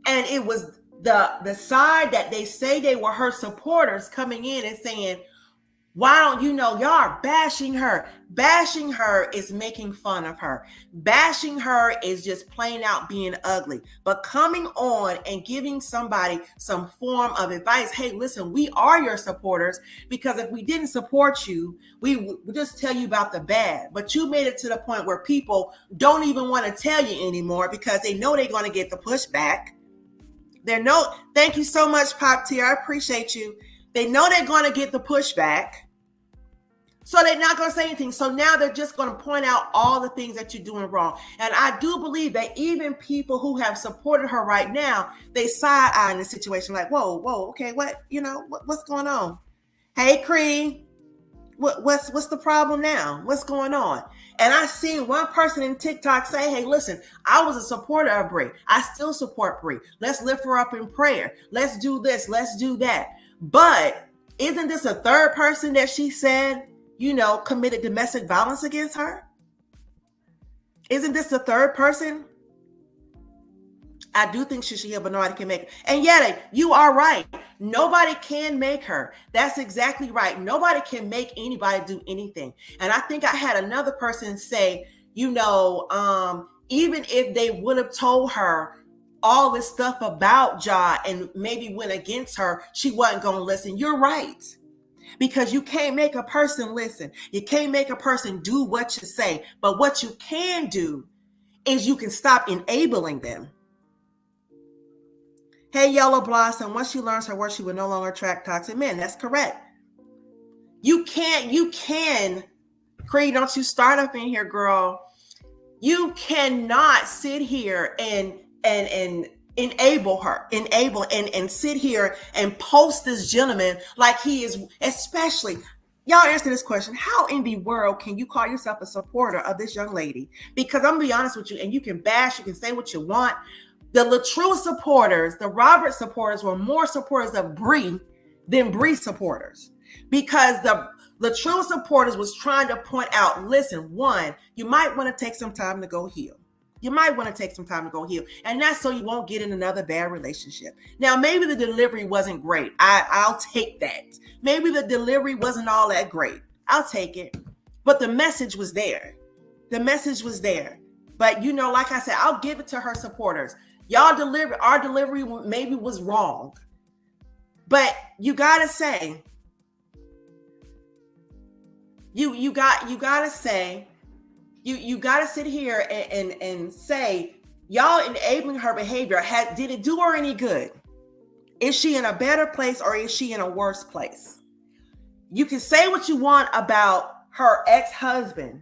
And it was the side that they say they were her supporters coming in and saying, why don't you know, y'all are bashing her. Bashing her is making fun of her. Bashing her is just plain out being ugly. But coming on and giving somebody some form of advice, hey, listen, we are your supporters, because if we didn't support you, we would just tell you about the bad. But you made it to the point where people don't even want to tell you anymore because they know they're going to get the pushback. Thank you so much, Pop Tier. I appreciate you. They know they're going to get the pushback. So they're not going to say anything. So now they're just going to point out all the things that you're doing wrong. And I do believe that even people who have supported her right now, they side-eye in the situation like, whoa, okay, what's going on? Hey, Cree, what's the problem now? What's going on? And I seen one person in TikTok say, hey, listen, I was a supporter of Brie. I still support Brie. Let's lift her up in prayer. Let's do this. Let's do that. But isn't this a third person that she said, committed domestic violence against her? Isn't this the third person? I do think Shishia Bernard can make it. And yet, you are right. Nobody can make her. That's exactly right. Nobody can make anybody do anything. And I think I had another person say, even if they would have told her all this stuff about Ja and maybe went against her, she wasn't going to listen. You're right. Because you can't make a person listen. You can't make a person do what you say. But what you can do is you can stop enabling them. Hey, Yellow Blossom, once she learns her work, she will no longer attract toxic men. That's correct. You can, Cree, don't you start up in here, girl. You cannot sit here and enable and sit here and post this gentleman like he is, especially, y'all answer this question. How in the world can you call yourself a supporter of this young lady? Because I'm gonna be honest with you, and you can bash, you can say what you want. The Latrue supporters, the Robert supporters were more supporters of Brie than Brie supporters. Because the Latrue supporters was trying to point out, listen, one, you might want to take some time to go heal. You might want to take some time to go heal. And that's so you won't get in another bad relationship. Now, maybe the delivery wasn't great. I'll take that. Maybe the delivery wasn't all that great. I'll take it. But the message was there. The message was there. But, like I said, I'll give it to her supporters. Our delivery maybe was wrong. But you got to say, you got to say, you got to sit here and say, y'all enabling her behavior, did it do her any good? Is she in a better place or is she in a worse place? You can say what you want about her ex-husband.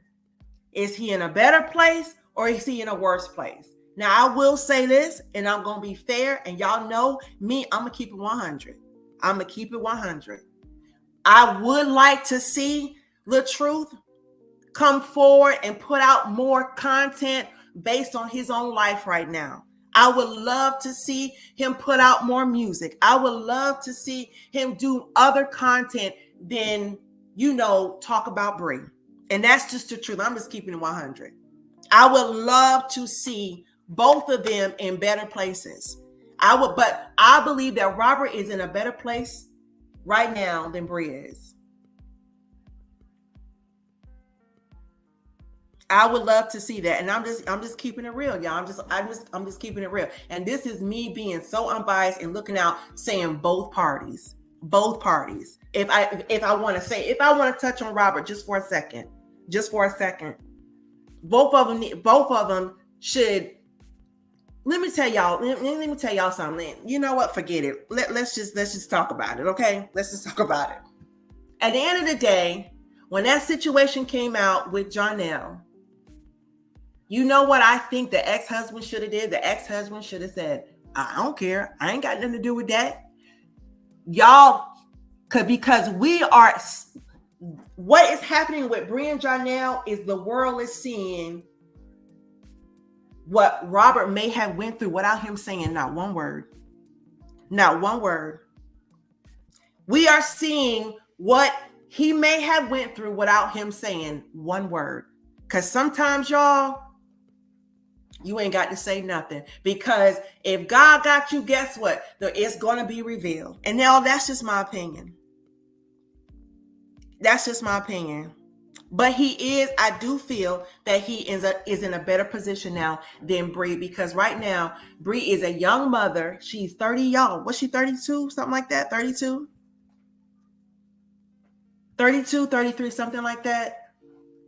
Is he in a better place or is he in a worse place? Now, I will say this, and I'm going to be fair, and y'all know me, I'm going to keep it 100. I'm going to keep it 100. I would like to see Latrue come forward and put out more content based on his own life right now. I would love to see him put out more music. I would love to see him do other content than, talk about Brie. And that's just the truth. I'm just keeping it 100. I would love to see both of them in better places. But I believe that Robert is in a better place right now than Brie is. I would love to see that. And I'm just keeping it real, y'all. I'm just keeping it real. And this is me being so unbiased and looking out, saying both parties. Both parties. If I want to touch on Robert just for a second. Both of them should. Let me tell y'all something. You know what? Forget it. Let's just talk about it, okay? Let's just talk about it. At the end of the day, when that situation came out with JOHNELL, you know what I think the ex-husband should have did? The ex-husband should have said, I don't care. I ain't got nothing to do with that. Y'all, because what is happening with Bree and JOHNELL is the world is seeing what Robert may have went through without him saying not one word. Not one word. We are seeing what he may have went through without him saying one word. Because sometimes, y'all, you ain't got to say nothing. Because if God got you, guess what? It's going to be revealed. And now that's just my opinion. That's just my opinion. But I do feel that he is in a better position now than Bree, because right now, Bree is a young mother. She's 30, y'all. Was she 32? Something like that? 32? 32, 33, something like that.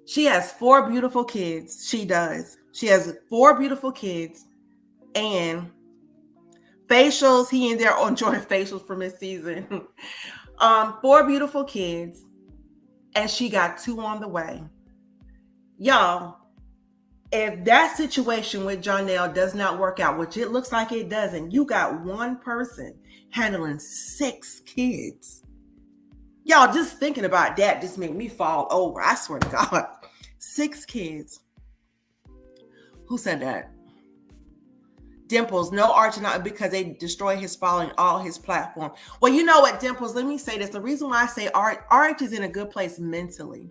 She has 4 beautiful kids. She does. She has 4 beautiful kids. And facials, he in there enjoying facials from his season. 4 beautiful kids. And she got 2 on the way. Y'all, if that situation with JOHNELL does not work out, which it looks like it doesn't, you got one person handling 6 kids. Y'all, just thinking about that just made me fall over. I swear to God. 6 kids. Who said that? Dimples, no Archie, not because they destroy his following, all his platform. Well, you know what, Dimples, let me say this. The reason why I say Arch is in a good place mentally.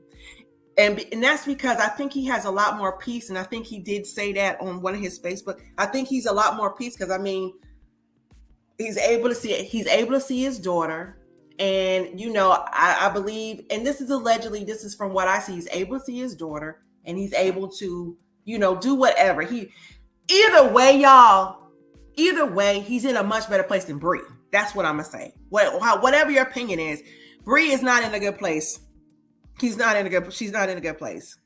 And that's because I think he has a lot more peace. And I think he did say that on one of his Facebook. I think he's a lot more peace because, I mean, he's able to see his daughter. And, you know, I believe, and this is allegedly, this is from what I see, he's able to see his daughter and he's able to, you know, do whatever. Either way, y'all, he's in a much better place than Bree. That's what I'm going to say. Whatever your opinion is, Bree is not in a good place. She's not in a good place.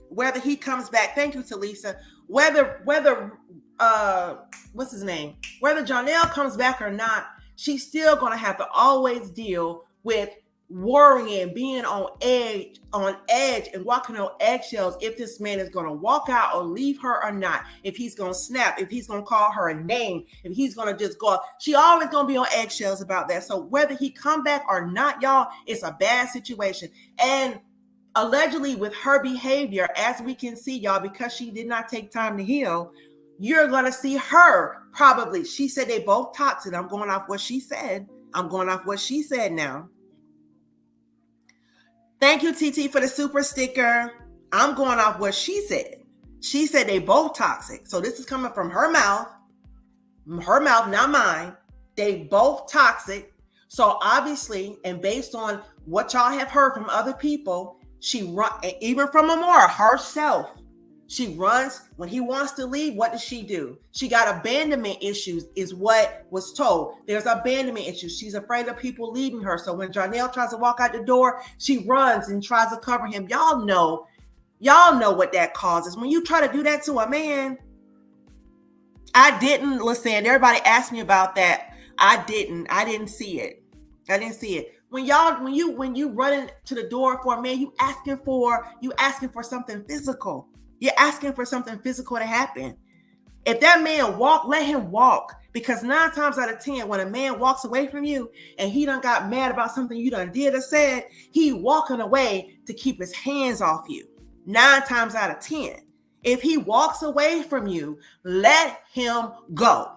Whether he comes back, thank you, Talisa. Whether what's his name? Whether JOHNELL comes back or not, she's still going to have to always deal with worrying, being on edge and walking on eggshells if this man is going to walk out or leave her or not, if he's going to snap, if he's going to call her a name, if he's going to just go. She always going to be on eggshells about that. So whether he come back or not, y'all, it's a bad situation. And allegedly with her behavior, as we can see, y'all, because she did not take time to heal, you're going to see her probably. She said they both toxic. I'm going off what she said. Now. Thank you, TT, for the super sticker. I'm going off what she said. She said they both toxic. So this is coming from her mouth, not mine. They both toxic. So obviously, and based on what y'all have heard from other people, even from Amora herself, she runs when he wants to leave. What does she do? She got abandonment issues, is what was told. There's abandonment issues. She's afraid of people leaving her. So when JOHNELL tries to walk out the door, she runs and tries to cover him. Y'all know what that causes. When you try to do that to a man, I didn't listen. Everybody asked me about that. I didn't see it. When you running to the door for a man, you asking for something physical. You're asking for something physical to happen. If that man walk, let him walk. Because 9 times out of 10, when a man walks away from you and he done got mad about something you done did or said, he walking away to keep his hands off you. 9 times out of 10. If he walks away from you, let him go.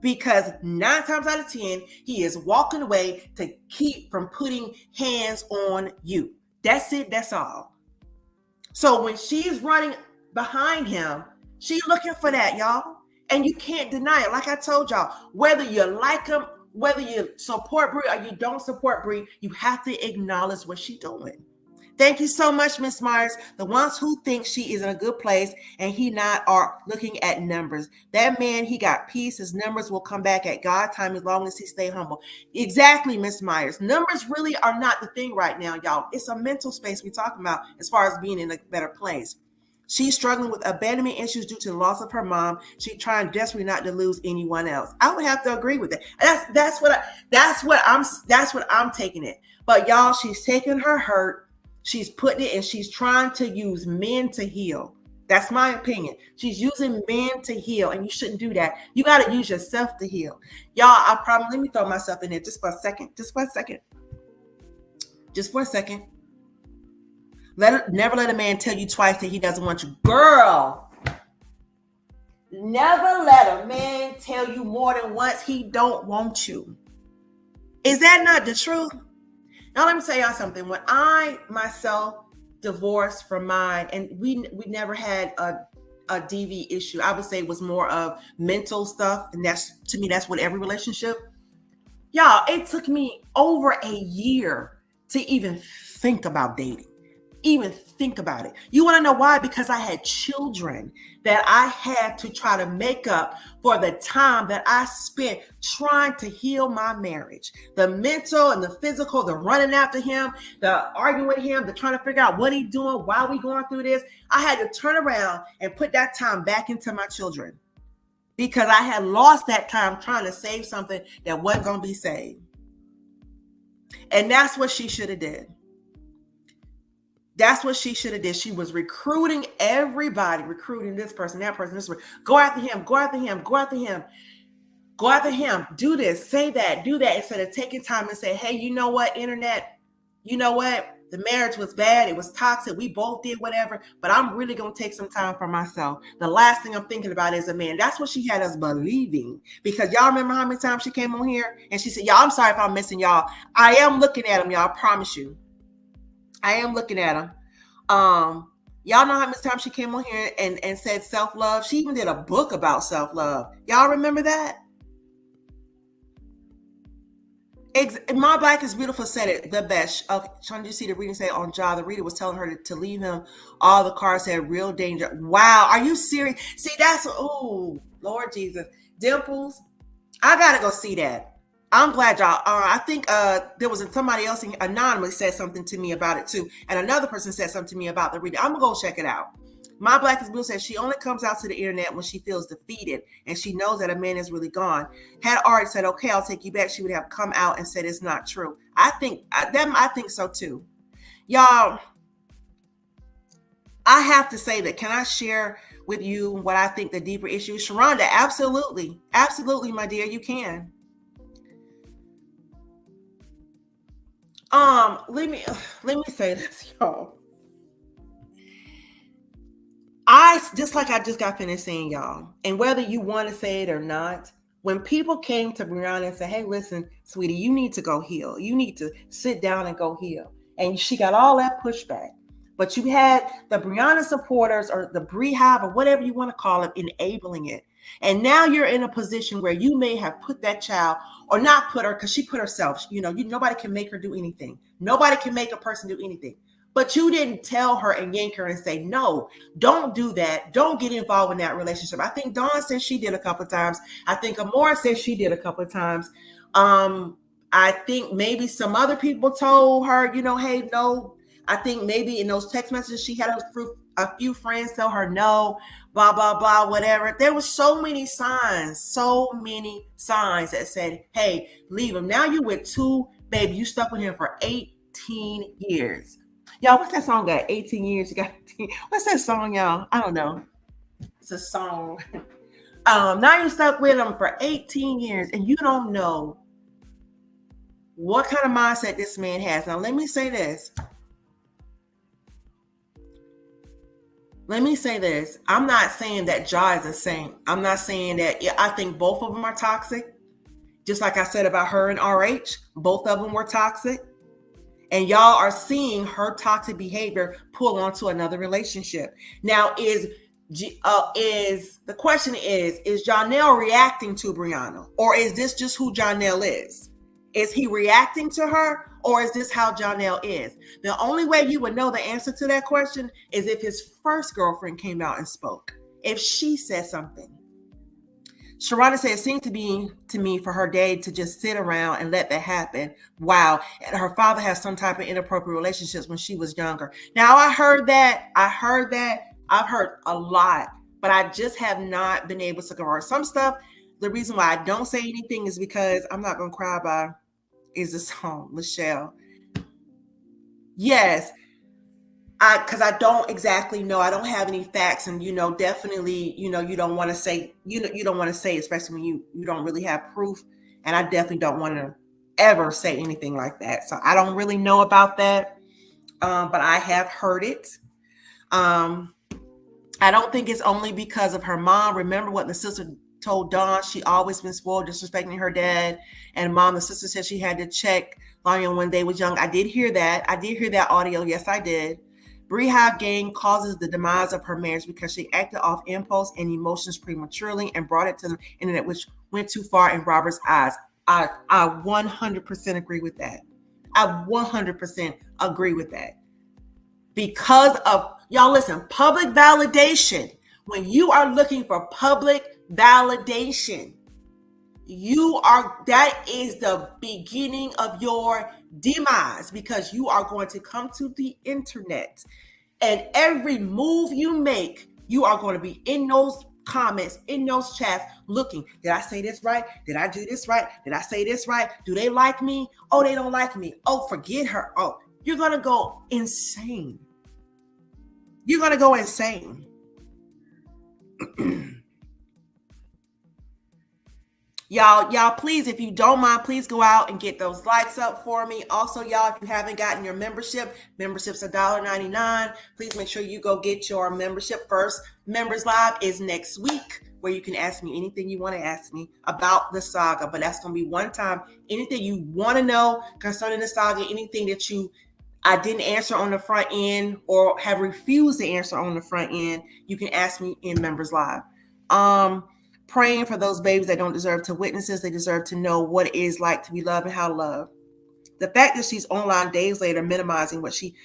Because 9 times out of 10, he is walking away to keep from putting hands on you. That's it. That's all. So when she's running behind him, she's looking for that, y'all. And you can't deny it. Like I told y'all, whether you like him, whether you support Bree or you don't support Bree, you have to acknowledge what she's doing. Thank you so much, Miss Myers. The ones who think she is in a good place and he not are looking at numbers. That man, he got peace. His numbers will come back at God time as long as he stay humble. Exactly, Miss Myers. Numbers really are not the thing right now, y'all. It's a mental space we're talking about as far as being in a better place. She's struggling with abandonment issues due to the loss of her mom. She's trying desperately not to lose anyone else. I would have to agree with that. That's what I'm taking it. But y'all, she's taking her hurt. She's putting it and she's trying to use men to heal. That's my opinion. She's using men to heal, and you shouldn't do that. You got to use yourself to heal. Y'all, let me throw myself in there just for a second. Never let a man tell you twice that he doesn't want you. Girl, never let a man tell you more than once he don't want you. Is that not the truth? Now, let me tell y'all something. When I myself divorced from mine, and we never had a DV issue, I would say it was more of mental stuff. And to me, that's what every relationship. Y'all, it took me over a year to even think about dating. Even think about it. You want to know why? Because I had children that I had to try to make up for the time that I spent trying to heal my marriage. The mental and the physical, the running after him, the arguing with him, the trying to figure out what he's doing, why we going through this. I had to turn around and put that time back into my children because I had lost that time trying to save something that wasn't going to be saved. And that's what she should have did. That's what she should have did. She was recruiting everybody, recruiting this person, that person, this person. Go after him, go after him, go after him, go after him. Do this, say that, do that. Instead of taking time and say, hey, you know what, internet, you know what? The marriage was bad. It was toxic. We both did whatever, but I'm really going to take some time for myself. The last thing I'm thinking about is a man. That's what she had us believing, because y'all remember how many times she came on here and she said, y'all, I'm sorry if I'm missing y'all. I am looking at him, y'all. I promise you. I am looking at him. Y'all know how much time she came on here and said self-love. She even did a book about self-love. Y'all remember that? My Black is Beautiful said it the best. Trying to see the reading say on Jah, the reader was telling her to leave him. All the cards said real danger. Wow, are you serious? See, that's, oh, Lord Jesus. Dimples, I gotta go see that. I'm glad y'all. I think there was somebody else anonymously said something to me about it too, and another person said something to me about the reading. I'm gonna go check it out. My Black is Blue says she only comes out to the internet when she feels defeated and she knows that a man is really gone. Had Art said, "Okay, I'll take you back," she would have come out and said it's not true. I think so too, y'all. I have to say that. Can I share with you what I think the deeper issue is? Sharonda, absolutely, my dear, you can. Let me say this, y'all. I just got finished saying, y'all, and whether you want to say it or not, when people came to Brianna and said, hey, listen, sweetie, you need to go heal. You need to sit down and go heal. And she got all that pushback. But you had the Brianna supporters or the Beehive or whatever you want to call it, enabling it. And now you're in a position where you may have put that child, or not put her, because she put herself, nobody can make her do anything. Nobody can make a person do anything. But you didn't tell her and yank her and say, no, don't do that. Don't get involved in that relationship. I think Dawn said she did a couple of times. I think Amora said she did a couple of times. I think maybe some other people told her, hey, no. I think maybe in those text messages she had a few friends tell her no, blah, blah, blah, whatever. There were so many signs that said, hey, leave him. Now you with two, baby, you stuck with him for 18 years. Y'all, what's that song got? 18 years, you got 18. What's that song, y'all? I don't know. It's a song. Now you're stuck with him for 18 years and you don't know what kind of mindset this man has. Now, let me say this. I'm not saying that Jah is the same. I'm not saying that. I think both of them are toxic. Just like I said about her and RH, both of them were toxic. And y'all are seeing her toxic behavior pull onto another relationship. Now, the question is JOHNELL reacting to Brianna? Or is this just who JOHNELL is? Is he reacting to her? Or is this how JOHNELL is? The only way you would know the answer to that question is if his first girlfriend came out and spoke. If she said something. Sharonda said, it seemed to me for her dad to just sit around and let that happen. Wow. And her father has some type of inappropriate relationships when she was younger. Now, I heard that. I've heard a lot, but I just have not been able to confirm some stuff. The reason why I don't say anything is because I'm not going to cry by is the song, Michelle. Yes. Because I don't exactly know. I don't have any facts, and definitely, you don't want to say, you don't want to say, especially when you don't really have proof. And I definitely don't want to ever say anything like that. So I don't really know about that, but I have heard it. I don't think it's only because of her mom. Remember what the sister told Dawn? She always been spoiled, disrespecting her dad. And mom, the sister said she had to check Villian when they was young. I did hear that. I did hear that audio. Yes, I did. Beehive gang causes the demise of her marriage because she acted off impulse and emotions prematurely and brought it to the internet, which went too far in Robert's eyes. I 100% agree with that. I 100% agree with that. Because of, y'all listen, public validation. When you are looking for public validation, that is the beginning of your demise, because you are going to come to the internet, and every move you make, you are going to be in those comments, in those chats, looking, did I say this right? Did I do this right? Did I say this right? Do they like me? Oh, they don't like me. Oh, forget her. Oh, you're going to go insane. You're going to go insane. Y'all, please, if you don't mind, please go out and get those likes up for me. Also, y'all, if you haven't gotten your membership's $1.99. Please make sure you go get your membership. First Members Live is next week, where you can ask me anything you want to ask me about the saga. But that's going to be one time. Anything you want to know concerning the saga, anything that I didn't answer on the front end or have refused to answer on the front end, you can ask me in Members Live. Praying for those babies that don't deserve to witness this. They deserve to know what it is like to be loved and how to love. The fact that she's online days later minimizing what she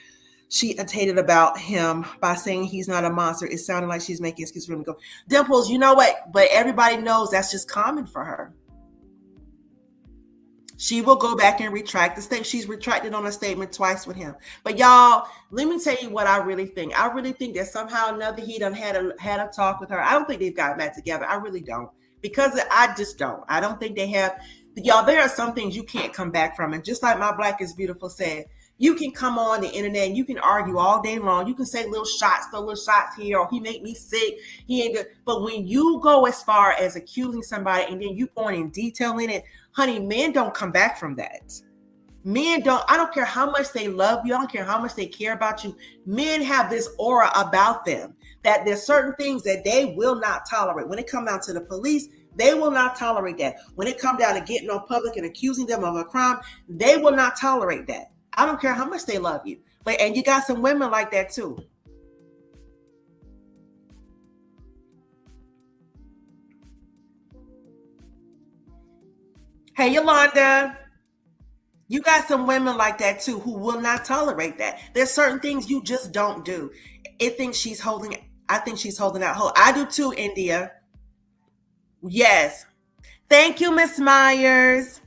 hated about him by saying he's not a monster, it sounded like she's making excuses for him to go. Dimples, you know what? But everybody knows that's just common for her. She will go back and retract the statement. She's retracted on a statement twice with him. But y'all, let me tell you what I really think. I really think that somehow or another he done had a talk with her. I don't think they've gotten back together. I really don't. Because I just don't. I don't think they have. Y'all, there are some things you can't come back from. And just like My Black is Beautiful said, you can come on the internet and you can argue all day long. You can say little shots here, or he made me sick. He ain't good. But when you go as far as accusing somebody and then you going in detailing it, honey, men don't come back from that. Men don't, I don't care how much they love you. I don't care how much they care about you. Men have this aura about them that there's certain things that they will not tolerate. When it comes down to the police, they will not tolerate that. When it comes down to getting on public and accusing them of a crime, they will not tolerate that. I don't care how much they love you. And you got some women like that too. Hey, Yolanda, you got some women like that too who will not tolerate that. There's certain things you just don't do. I think she's holding out. I do too, India. Yes. Thank you, Miss Myers.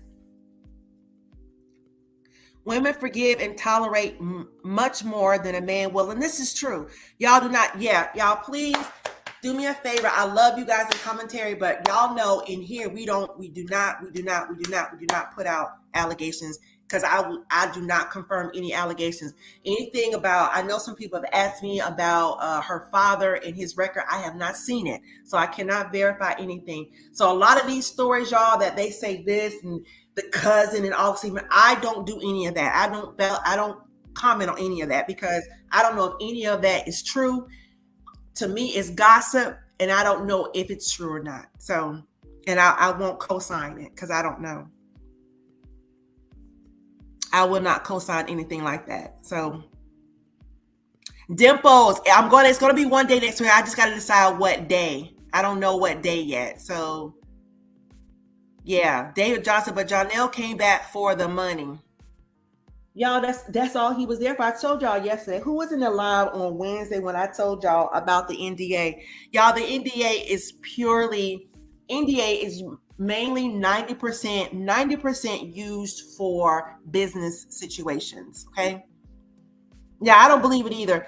Women forgive and tolerate much more than a man will. And this is true. Y'all do not. Yeah, y'all, please do me a favor. I love you guys in commentary, but y'all know in here we do not put out allegations, because I do not confirm any allegations. Anything about, I know some people have asked me about her father and his record. I have not seen it, so I cannot verify anything. So a lot of these stories, y'all, that they say this and the cousin and all, I don't do any of that. I don't comment on any of that, because I don't know if any of that is true. To me, it's gossip, and I don't know if it's true or not. So, and I won't co-sign it, because I don't know. I will not co-sign anything like that. So, Dimples, it's going to be one day next week. I just got to decide what day. I don't know what day yet. So, yeah, David Johnson, but JOHNELL came back for the money. Y'all, that's all he was there for. I told y'all yesterday. Who was in the live on Wednesday when I told y'all about the NDA? Y'all, the NDA is mainly 90% used for business situations. Okay. Yeah, I don't believe it either.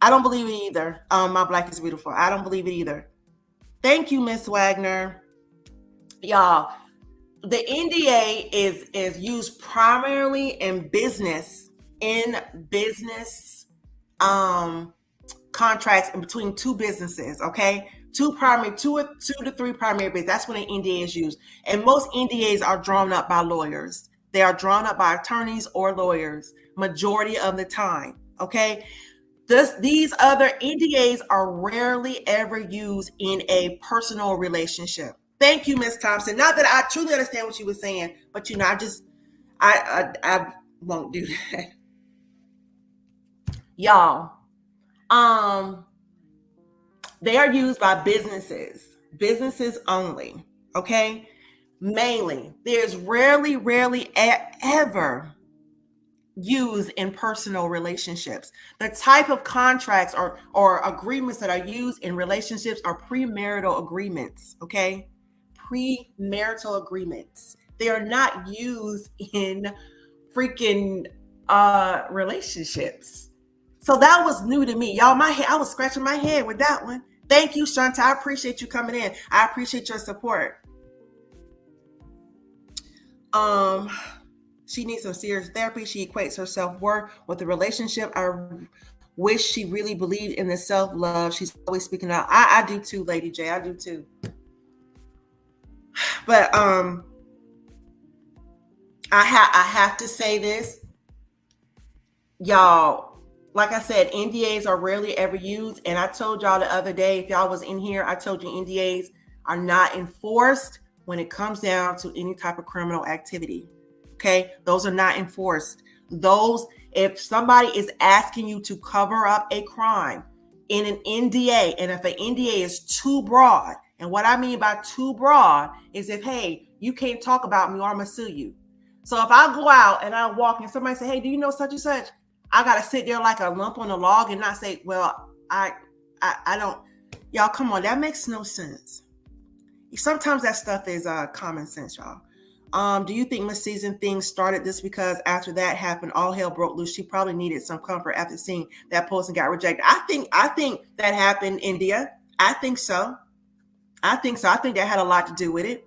I don't believe it either. My black is beautiful. I don't believe it either. Thank you, Miss Wagner. Y'all, the NDA is used primarily in business contracts in between two businesses. Okay, two to three primary business. That's when an NDA is used, and most NDAs are drawn up by lawyers. They are drawn up by attorneys or lawyers majority of the time. Okay, these other NDAs are rarely ever used in a personal relationship. Thank you, Miss Thompson. Not that I truly understand what you were saying, but I won't do that. Y'all, they are used by businesses only. Okay, mainly. There's rarely ever used in personal relationships. The type of contracts or agreements that are used in relationships are premarital agreements. Okay, premarital agreements. They are not used in freaking relationships. So that was new to me, y'all. I was scratching my head with that one. Thank you, Shanta. I appreciate you coming in. I appreciate your support. She needs some serious therapy. She equates her self-worth with the relationship. I wish she really believed in the self-love. She's always speaking out. I do too, Lady J. I do too. But I have to say this, y'all. Like I said, NDAs are rarely ever used, and I told y'all the other day, if y'all was in here, I told you NDAs are not enforced when it comes down to any type of criminal activity. Okay, those are not enforced. Those, if somebody is asking you to cover up a crime in an NDA, and if an NDA is too broad, and what I mean by too broad is if, hey, you can't talk about me or I'm gonna sue you. So if I go out and I walk and somebody say, hey, do you know such and such? I gotta sit there like a lump on a log and not say, well, I don't. Y'all, come on, that makes no sense. Sometimes that stuff is common sense, y'all. Do you think Miss Season things started this because after that happened, all hell broke loose? She probably needed some comfort after seeing that post and got rejected. I think that happened, India. I think so. I think that had a lot to do with it.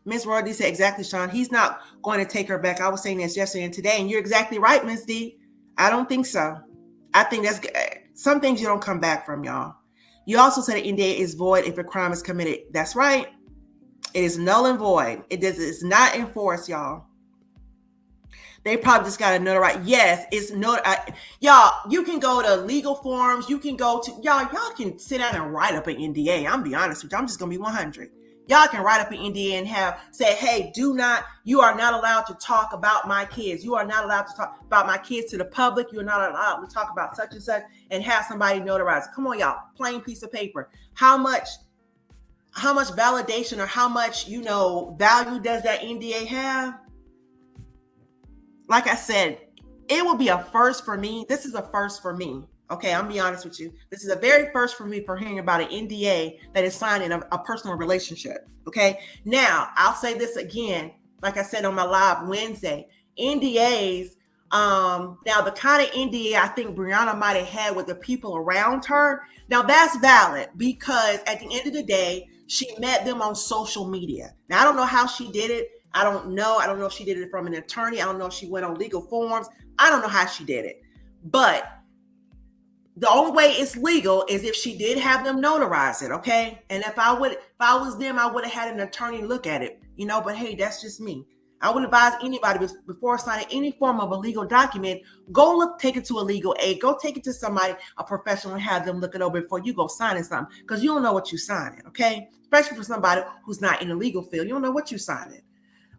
Miss Roy D said, exactly, Sean. He's not going to take her back. I was saying this yesterday and today, and you're exactly right, Miss D. I don't think so. I think that's some things you don't come back from, y'all. You also said an NDA is void if a crime is committed. That's right. It is null and void. It's not enforced, y'all. They probably just got to notarize. Yes, it's y'all. You can go to legal forms. You can go to y'all can sit down and write up an NDA. I'm be honest with you. I'm just gonna be 100. Y'all can write up an NDA and say, hey, you are not allowed to talk about my kids. You are not allowed to talk about my kids to the public. You are not allowed to talk about such and such, and have somebody notarize it. Come on, y'all, plain piece of paper. How much validation or how much, value does that NDA have? Like I said, it will be a first for me. This is a first for me. Okay, I'm be honest with you. This is a very first for me for hearing about an NDA that is signed in a personal relationship. Okay, now I'll say this again, like I said on my live Wednesday, NDAs. Now the kind of NDA I think Brianna might have had with the people around her. Now that's valid because at the end of the day, she met them on social media. Now I don't know how she did it. I don't know if she did it from an attorney. I don't know if she went on legal forms. I don't know how she did it, but the only way it's legal is if she did have them notarize it, okay? And if I was them, I would have had an attorney look at it, but hey, that's just me. I would advise anybody before signing any form of a legal document, take it to a legal aid, go take it to somebody, a professional, and have them look it over before you go signing something, because you don't know what you're signing, okay? Especially for somebody who's not in the legal field, you don't know what you're signing.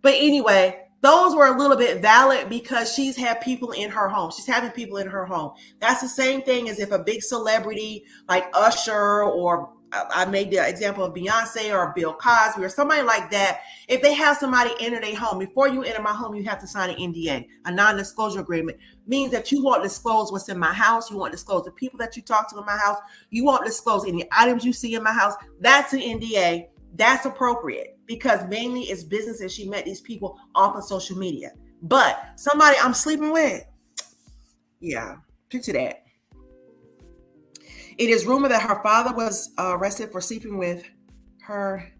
But anyway, those were a little bit valid because she's had people in her home. She's having people in her home. That's the same thing as if a big celebrity like Usher or I made the example of Beyonce or Bill Cosby or somebody like that. If they have somebody enter their home, before you enter my home, you have to sign an NDA, a non-disclosure agreement. Means that you won't disclose what's in my house. You won't disclose the people that you talk to in my house. You won't disclose any items you see in my house. That's an NDA. That's appropriate because mainly it's business and she met these people off of social media. But somebody I'm sleeping with, yeah, picture that. It is rumored that her father was arrested for sleeping with her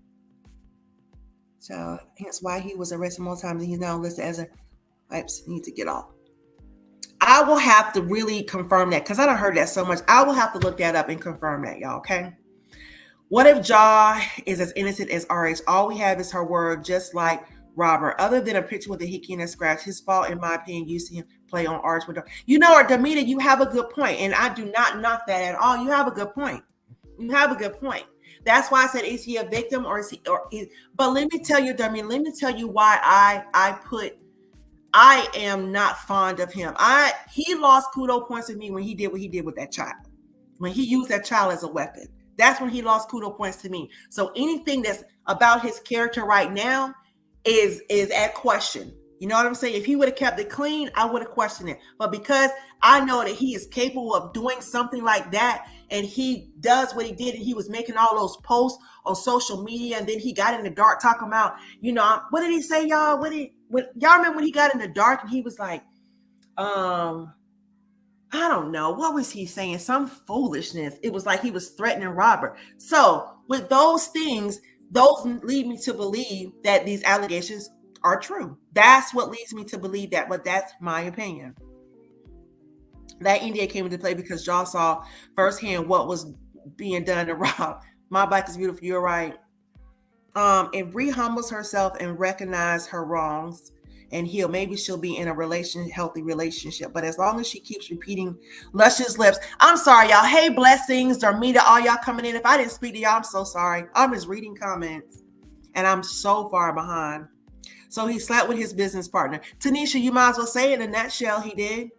child, hence why he was arrested more times than he's now listed as a wipes need to get off. I will have to really confirm that because I don't heard that so much. I will have to look that up and confirm that, y'all, okay? What if Ja is as innocent as RH? All we have is her word, just like Robert. Other than a picture with a hickey and a scratch, his fault, in my opinion, you see him play on RH with her. You know what, Damita, you have a good point, and I do not knock that at all. You have a good point. You have a good point. That's why I said, is he a victim or is he? But let me tell you, Damita, let me tell you why I am not fond of him. He lost kudo points with me when he did what he did with that child. When he used that child as a weapon. That's when he lost kudo points to me. So anything that's about his character right now is at question. You know what I'm saying? If he would have kept it clean, I would have questioned it. But because I know that he is capable of doing something like that, and he does what he did, and he was making all those posts on social media, and then he got in the dark talking about, what did he say, y'all? Y'all remember when he got in the dark and he was like, I don't know. What was he saying? Some foolishness. It was like he was threatening Robert. So with those things, those lead me to believe that these allegations are true. That's what leads me to believe that, but that's my opinion. That NDA came into play because y'all saw firsthand what was being done to Rob. My bike is beautiful. You're right. If Bree humbles herself and recognize her wrongs and heal, maybe she'll be in a healthy relationship. But as long as she keeps repeating luscious lips, I'm sorry, y'all. Hey, blessings, Darmita, all y'all coming in. If I didn't speak to y'all, I'm so sorry. I'm just reading comments, and I'm so far behind. So he slept with his business partner. Tanisha, you might as well say it in a nutshell, he did.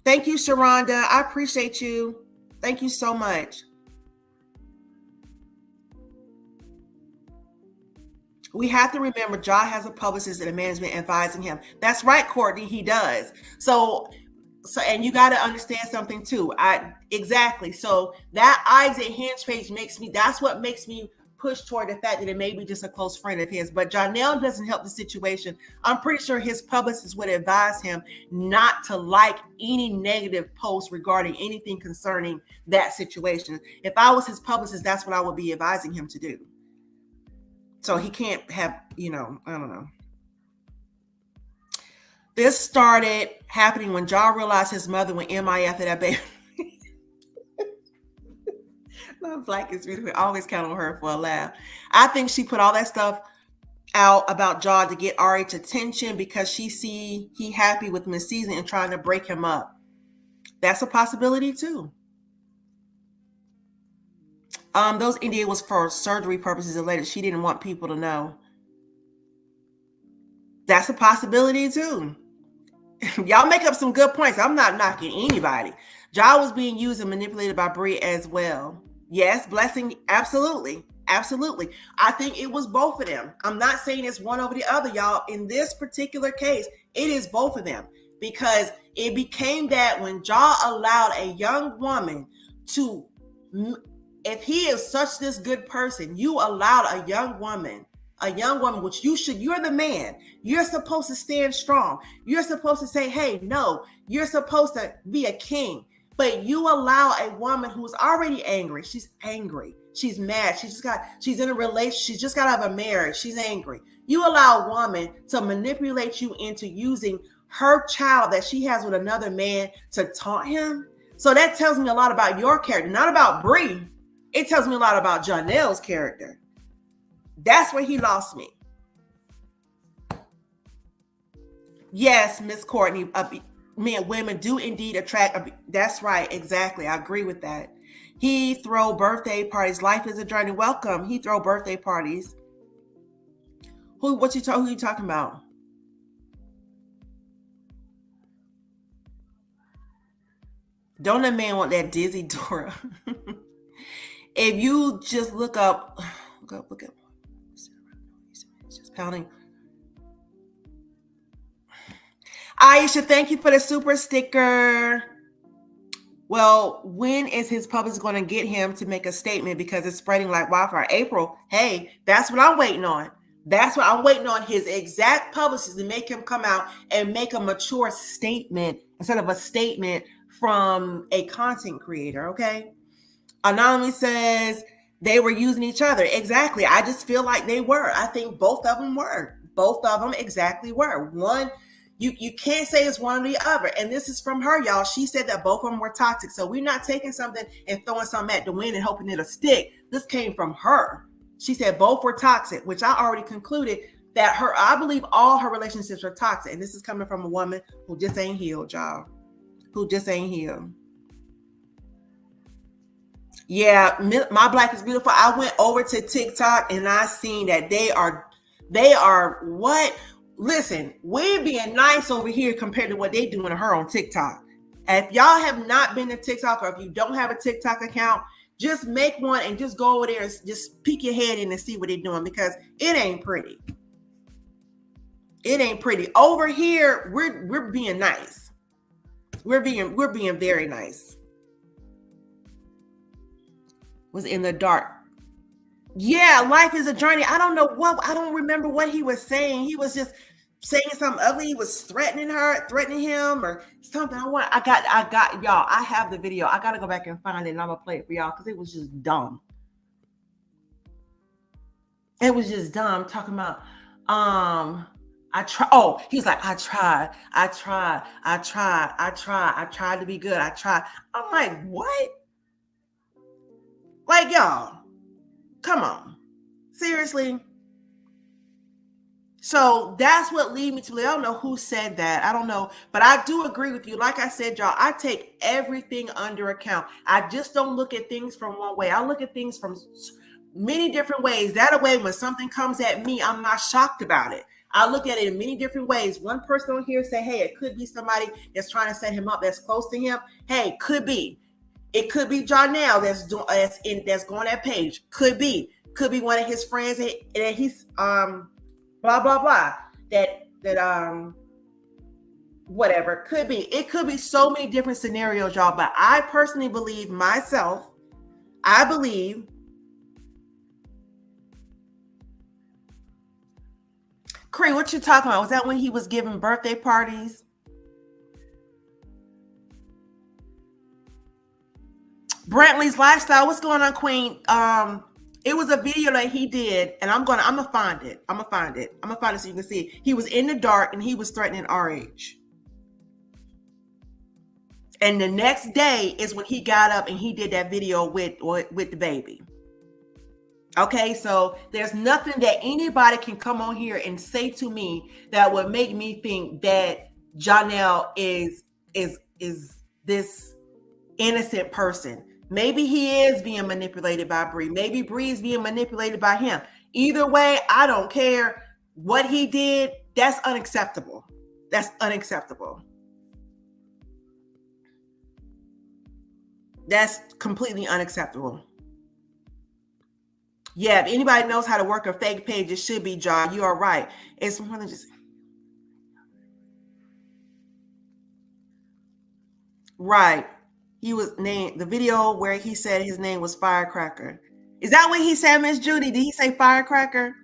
Thank you, Sharonda. I appreciate you. Thank you so much. We have to remember Ja has a publicist and a management advising him. That's right, Courtney, he does. So and you got to understand something too. Exactly. So that Isaac Hinge page that's what makes me push toward the fact that it may be just a close friend of his. But JOHNELL doesn't help the situation. I'm pretty sure his publicist would advise him not to like any negative posts regarding anything concerning that situation. If I was his publicist, that's what I would be advising him to do. So he can't have, I don't know. This started happening when Ja realized his mother went MIA after that baby. Love Black is beautiful. Always count on her for a laugh. I think she put all that stuff out about Ja to get RH attention because she see he happy with Miss Season and trying to break him up. That's a possibility too. Those NDA was for surgery purposes and later she didn't want people to know. That's a possibility too. Y'all make up some good points. I'm not knocking anybody. Ja was being used and manipulated by Bree as well. Yes, blessing, absolutely. Absolutely. I think it was both of them. I'm not saying it's one over the other, y'all. In this particular case, it is both of them because it became that when Ja allowed a young woman to, if he is such this good person, you allowed a young woman, which you're the man. You're supposed to stand strong. You're supposed to say, hey, no, you're supposed to be a king. But you allow a woman who's already angry. She's angry. She's mad. She's in a relationship. She's just got out of a marriage. She's angry. You allow a woman to manipulate you into using her child that she has with another man to taunt him. So that tells me a lot about your character, not about Bree. It tells me a lot about JOHNELL's character. That's where he lost me. Yes, Miss Courtney, women do indeed attract. That's right, exactly. I agree with that. He throw birthday parties. Life is a journey. Welcome. He throw birthday parties. Who you talking about? Don't a man want that dizzy Dora? If you just look up, it's just pounding. Aisha, thank you for the super sticker. Well, when is his publicist going to get him to make a statement because it's spreading like wildfire? April, hey, that's what I'm waiting on. That's what I'm waiting on, his exact publicist to make him come out and make a mature statement instead of a statement from a content creator, okay? Anonymous says they were using each other. Exactly. I just feel like they were. I think both of them were. Both of them exactly were. One, you can't say it's one or the other. And this is from her, y'all. She said that both of them were toxic. So we're not taking something and throwing something at the wind and hoping it'll stick. This came from her. She said both were toxic, which I already concluded that I believe all her relationships are toxic. And this is coming from a woman who just ain't healed, y'all. Who just ain't healed. Yeah, My Black is Beautiful. I went over to TikTok and I seen that they are what? Listen, we're being nice over here compared to what they doing to her on TikTok. And if y'all have not been to TikTok, or if you don't have a TikTok account, just make one and just go over there and just peek your head in and see what they're doing, because it ain't pretty. It ain't pretty. Over here, we're being nice. We're being very nice. Was in the dark. Yeah, life is a journey. I don't remember what he was saying. He was just saying something ugly. He was threatening him or something. I got y'all. I have the video. I gotta go back and find it, and I'm gonna play it for y'all because it was just dumb. It was just dumb. Talking about he's like, I tried to be good. I tried. I'm like, what? Like, y'all, come on. Seriously? So that's what lead me to, I don't know who said that. I don't know, but I do agree with you. Like I said, y'all, I take everything under account. I just don't look at things from one way. I look at things from many different ways. That way, when something comes at me, I'm not shocked about it. I look at it in many different ways. One person on here say, hey, it could be somebody that's trying to set him up that's close to him. Hey, could be. It could be JOHNELL that's going that page. Could be one of his friends that he's blah blah blah. That whatever. Could be. It could be so many different scenarios, y'all. But I personally believe myself. I believe Cree, what you talking about? Was that when he was giving birthday parties? Brantley's Lifestyle. What's going on, Queen? It was a video that he did, and I'm gonna find it. I'm gonna find it so you can see it. He was in the dark and he was threatening RH. And the next day is when he got up and he did that video with the baby. Okay, so there's nothing that anybody can come on here and say to me that would make me think that JOHNELL is this innocent person. Maybe he is being manipulated by Bree. Maybe Bree is being manipulated by him. Either way, I don't care what he did. That's unacceptable. That's unacceptable. That's completely unacceptable. Yeah, if anybody knows how to work a fake page, it should be John. You are right. It's more than just right. He was named the video where he said his name was Firecracker. Is that what he said, Miss Judy? Did he say Firecracker?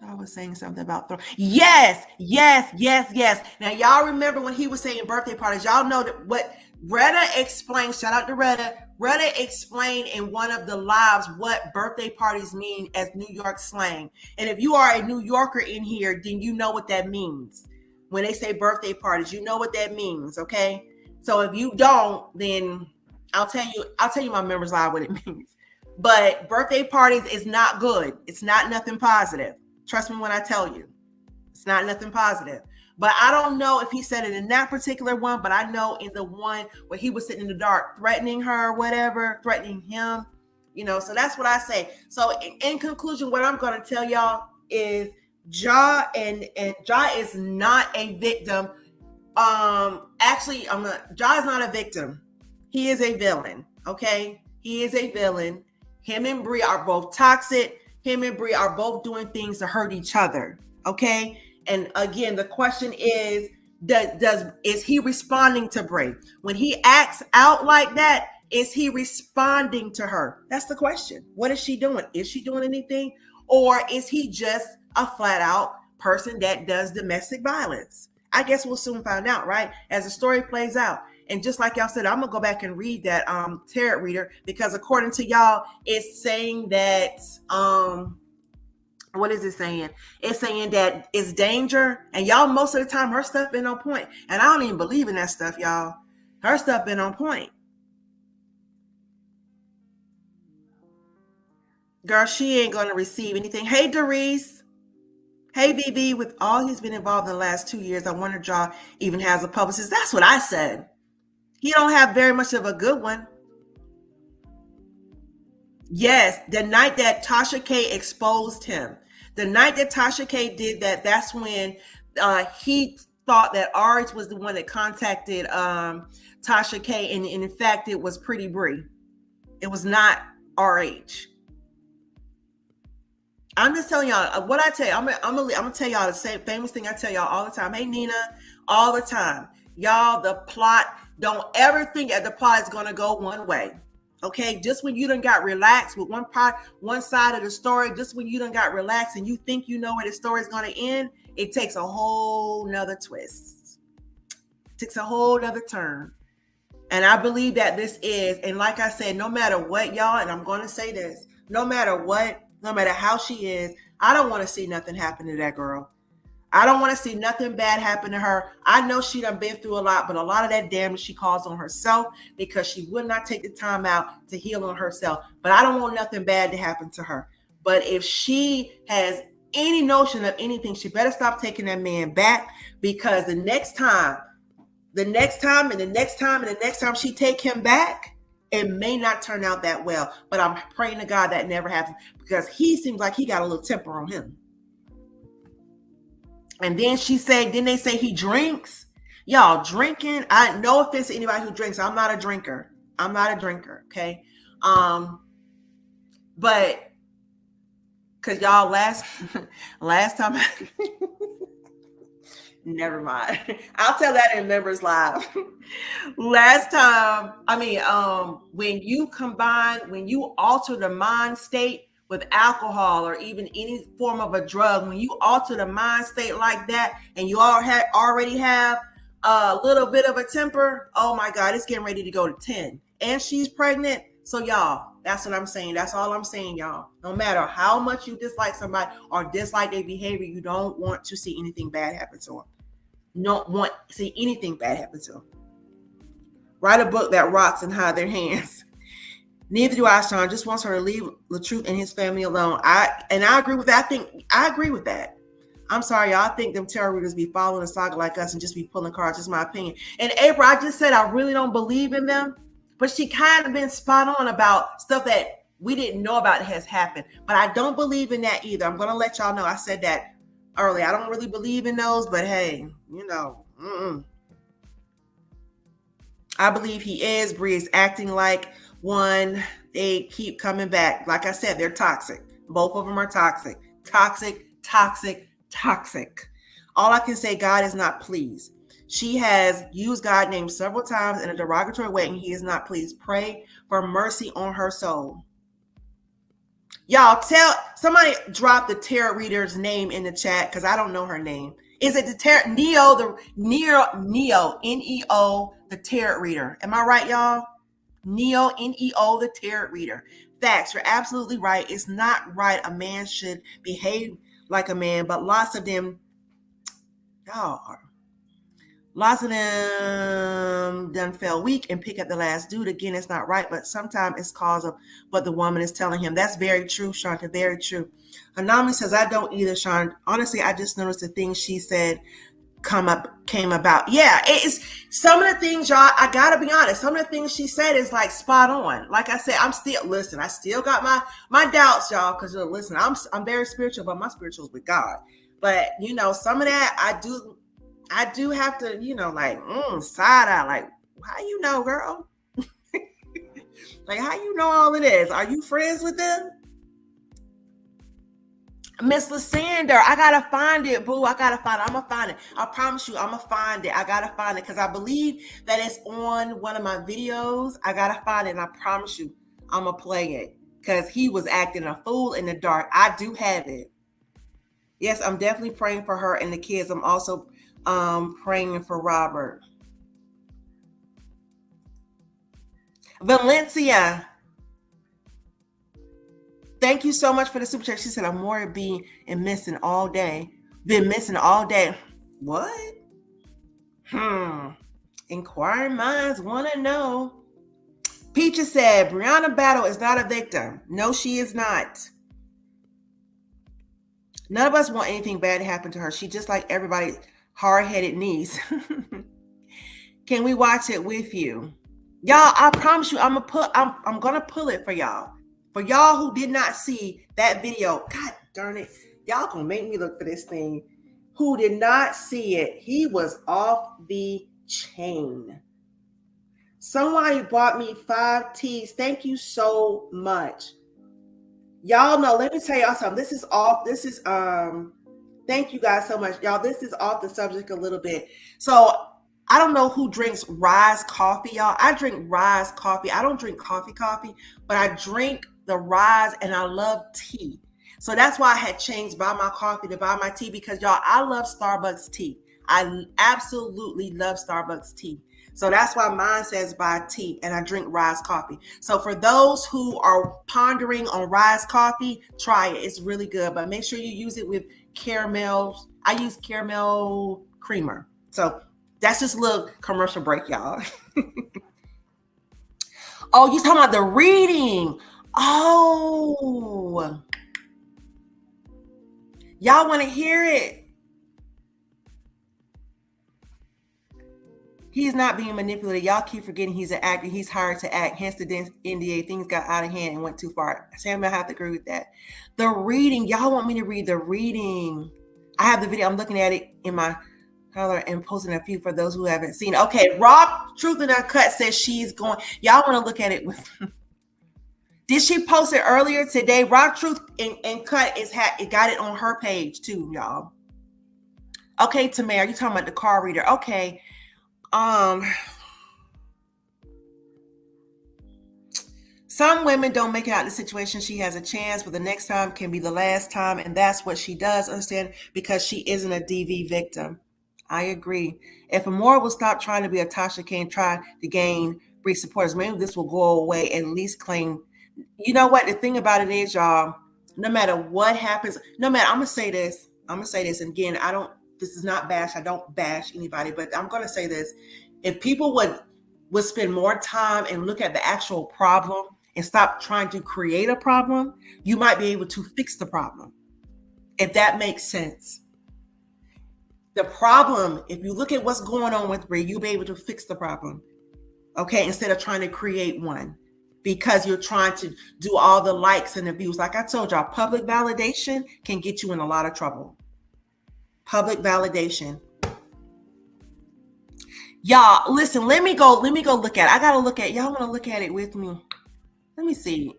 I was saying something about yes. Now y'all remember when he was saying birthday parties? Y'all know that what Retta explained. Shout out to Retta. Retta explained in one of the lives what birthday parties mean as New York slang. And if you are a New Yorker in here, then you know what that means. When they say birthday parties, you know what that means, okay? So if you don't, then I'll tell you my members live what it means. But birthday parties is not good. It's not nothing positive. Trust me when I tell you. It's not nothing positive. But I don't know if he said it in that particular one, but I know in the one where he was sitting in the dark, threatening her, whatever, threatening him, so that's what I say. So in conclusion, what I'm going to tell y'all is Ja is not a victim. Ja is not a victim. he is a villain. Okay, he is a villain. Him and Bree are both toxic. Him and Bree are both doing things to hurt each other. Okay, and again, the question is, is he responding to Bree when he acts out like that? Is he responding to her? That's the question. What is she doing? Is she doing anything, or is he just a flat out person that does domestic violence? I guess we'll soon find out, right? As the story plays out. And just like y'all said, I'm gonna go back and read that tarot reader, because according to y'all, it's saying that what is it saying? It's saying that it's danger, and y'all, most of the time her stuff been on point. And I don't even believe in that stuff, y'all. Her stuff been on point. Girl, she ain't gonna receive anything. Hey, Doris. Hey, VV. With all he's been involved in the last 2 years, I wonder if Jaw even has a publicist. That's what I said. He don't have very much of a good one. Yes, the night that Tasha K exposed him, the night that Tasha K did that, that's when he thought that RH was the one that contacted Tasha K, and in fact, it was Pretty Bree. It was not RH. I'm just telling y'all what I tell you. I'm gonna tell y'all the same famous thing I tell y'all all the time. Hey, Nina, all the time. Y'all, the plot, don't ever think that the plot is gonna go one way. Okay, just when you done got relaxed with one side of the story, just when you done got relaxed and you think you know where the story is gonna end, it takes a whole nother twist. It takes a whole nother turn. And I believe that this is, and like I said, no matter what, y'all, and I'm gonna say this, no matter what, no matter how she is, I don't want to see nothing happen to that girl. I don't want to see nothing bad happen to her. I know she done been through a lot, but a lot of that damage she caused on herself because she would not take the time out to heal on herself. But I don't want nothing bad to happen to her. But if she has any notion of anything, she better stop taking that man back, because the next time she take him back, it may not turn out that well. But I'm praying to God that never happens, because he seems like he got a little temper on him. And then they say he drinks. Y'all, drinking, I no offense to anybody who drinks. I'm not a drinker. Okay. But because y'all last time never mind. I'll tell that in Members Live. Last time, when you alter the mind state with alcohol or even any form of a drug, when you alter the mind state like that, and you already have a little bit of a temper, oh my God, it's getting ready to go to 10. And she's pregnant. So y'all, that's what I'm saying. That's all I'm saying, y'all. No matter how much you dislike somebody or dislike their behavior, you don't want to see anything bad happen to them. You don't want to see anything bad happen to them. Write a book that rots and hide their hands. Neither do I, Sean. Just wants her to leave LaTruth and his family alone. I agree with that. I agree with that. I'm sorry, y'all. I think them tarot readers be following the saga like us and just be pulling cards. Just my opinion. And April, I just said I really don't believe in them, but she kind of been spot on about stuff that we didn't know about that has happened. But I don't believe in that either. I'm gonna let y'all know. I said that earlier. I don't really believe in those, but hey, I believe he is. Bree is acting like one. They keep coming back. Like I said, they're toxic. Both of them are toxic. Toxic. All I can say, God is not pleased. She has used God's name several times in a derogatory way, and he is not pleased. Pray for mercy on her soul. Y'all, somebody drop the tarot reader's name in the chat, because I don't know her name. Is it the tarot Neo, Neo, the tarot reader? Am I right, y'all? Neo, Neo, the tarot reader. Facts, you're absolutely right. It's not right. A man should behave like a man, but lots of them done fell weak and pick up the last dude. Again, it's not right, but sometimes it's cause of what the woman is telling him. That's very true, Shanta, very true. Anonymous says, I don't either, Sean. Honestly, I just noticed the things she said came about. Yeah, it's some of the things, y'all, I gotta be honest, some of the things she said is like spot on. Like I said, I still got my doubts, y'all, because listen, I'm very spiritual, but my spiritual is with God. But some of that I do have to, side eye, like, how girl? Like, how you know all of this? Are you friends with them? Miss Lysander, I gotta find it, boo. I gotta find it. I'm gonna find it. I promise you, I'm gonna find it. I gotta find it because I believe that it's on one of my videos. I gotta find it, and I promise you, I'm gonna play it because he was acting a fool in the dark. I do have it. Yes, I'm definitely praying for her and the kids. I'm also praying for Robert. Valencia, thank you so much for the super chat. She said, I'm more being and missing all day. Been missing all day. What? Inquiring minds want to know. Peaches said, Brianna Battle is not a victim. No, she is not. None of us want anything bad to happen to her. She just like everybody hard-headed niece. Can we watch it with you? Y'all, I promise you, I'm gonna pull it for y'all. For y'all who did not see that video, God darn it, y'all gonna make me look for this thing. Who did not see it, he was off the chain. Somebody bought me 5 teas. Thank you so much. Y'all know, let me tell y'all something. This is thank you guys so much. Y'all, this is off the subject a little bit. So I don't know who drinks Rise coffee, y'all. I drink Rise coffee. I don't drink coffee, but I drink the Rise and I love tea. So that's why I had changed buy my coffee to buy my tea because y'all, I love Starbucks tea. I absolutely love Starbucks tea. So that's why mine says buy tea and I drink Rise coffee. So for those who are pondering on Rise coffee, try it. It's really good, but make sure you use it with caramel. I use caramel creamer. So that's just a little commercial break, y'all. Oh, you talking about the reading. Oh. Y'all want to hear it? He's not being manipulated. Y'all keep forgetting he's an actor. He's hired to act. Hence the NDA. Things got out of hand and went too far. Sam, I have to agree with that. The reading. Y'all want me to read the reading. I have the video. I'm looking at it in my color and posting a few for those who haven't seen. Okay, Rob Truth in Uncut says she's going. Y'all want to look at it with. Did she post it earlier today? Rock Truth and Cut it got it on her page too, y'all. Okay, Tamara, you talking about the car reader? Okay. Some women don't make it out of the situation. She has a chance, but the next time can be the last time, and that's what she does understand because she isn't a DV victim. I agree. If Amora will stop trying to be a Tasha Kane, try to gain Bree supporters, maybe this will go away. At least claim. You know what? The thing about it is, y'all, no matter what happens, I'm gonna say this, and again, this is not bash, I don't bash anybody, but I'm gonna say this. If people would spend more time and look at the actual problem and stop trying to create a problem, you might be able to fix the problem. If that makes sense. The problem, if you look at what's going on with Bree, you'll be able to fix the problem. Okay, instead of trying to create one. Because you're trying to do all the likes and the views. Like I told y'all, public validation can get you in a lot of trouble. Public validation. Y'all, listen, let me go look at it. I gotta look at y'all want to look at it with me. Let me see.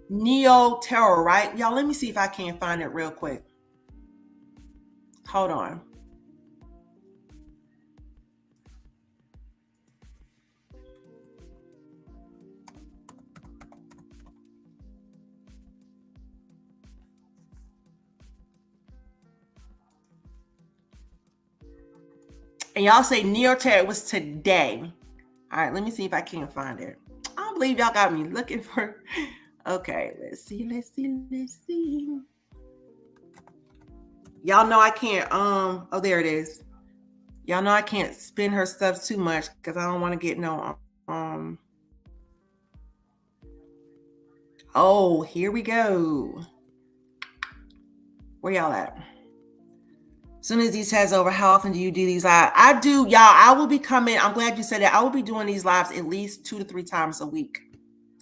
Neo Terror, right? Y'all, let me see if I can find it real quick. Hold on. And y'all say Neo Terror was today. All right, let me see if I can find it. I don't believe y'all got me looking for. Okay, let's see. Y'all know I can't. Oh, there it is. Y'all know I can't spin her stuff too much because I don't want to get no. Oh, here we go. Where y'all at? As soon as he says over, how often do you do these lives? I do, y'all. I will be coming. I'm glad you said that. I will be doing these lives at least 2 to 3 times a week.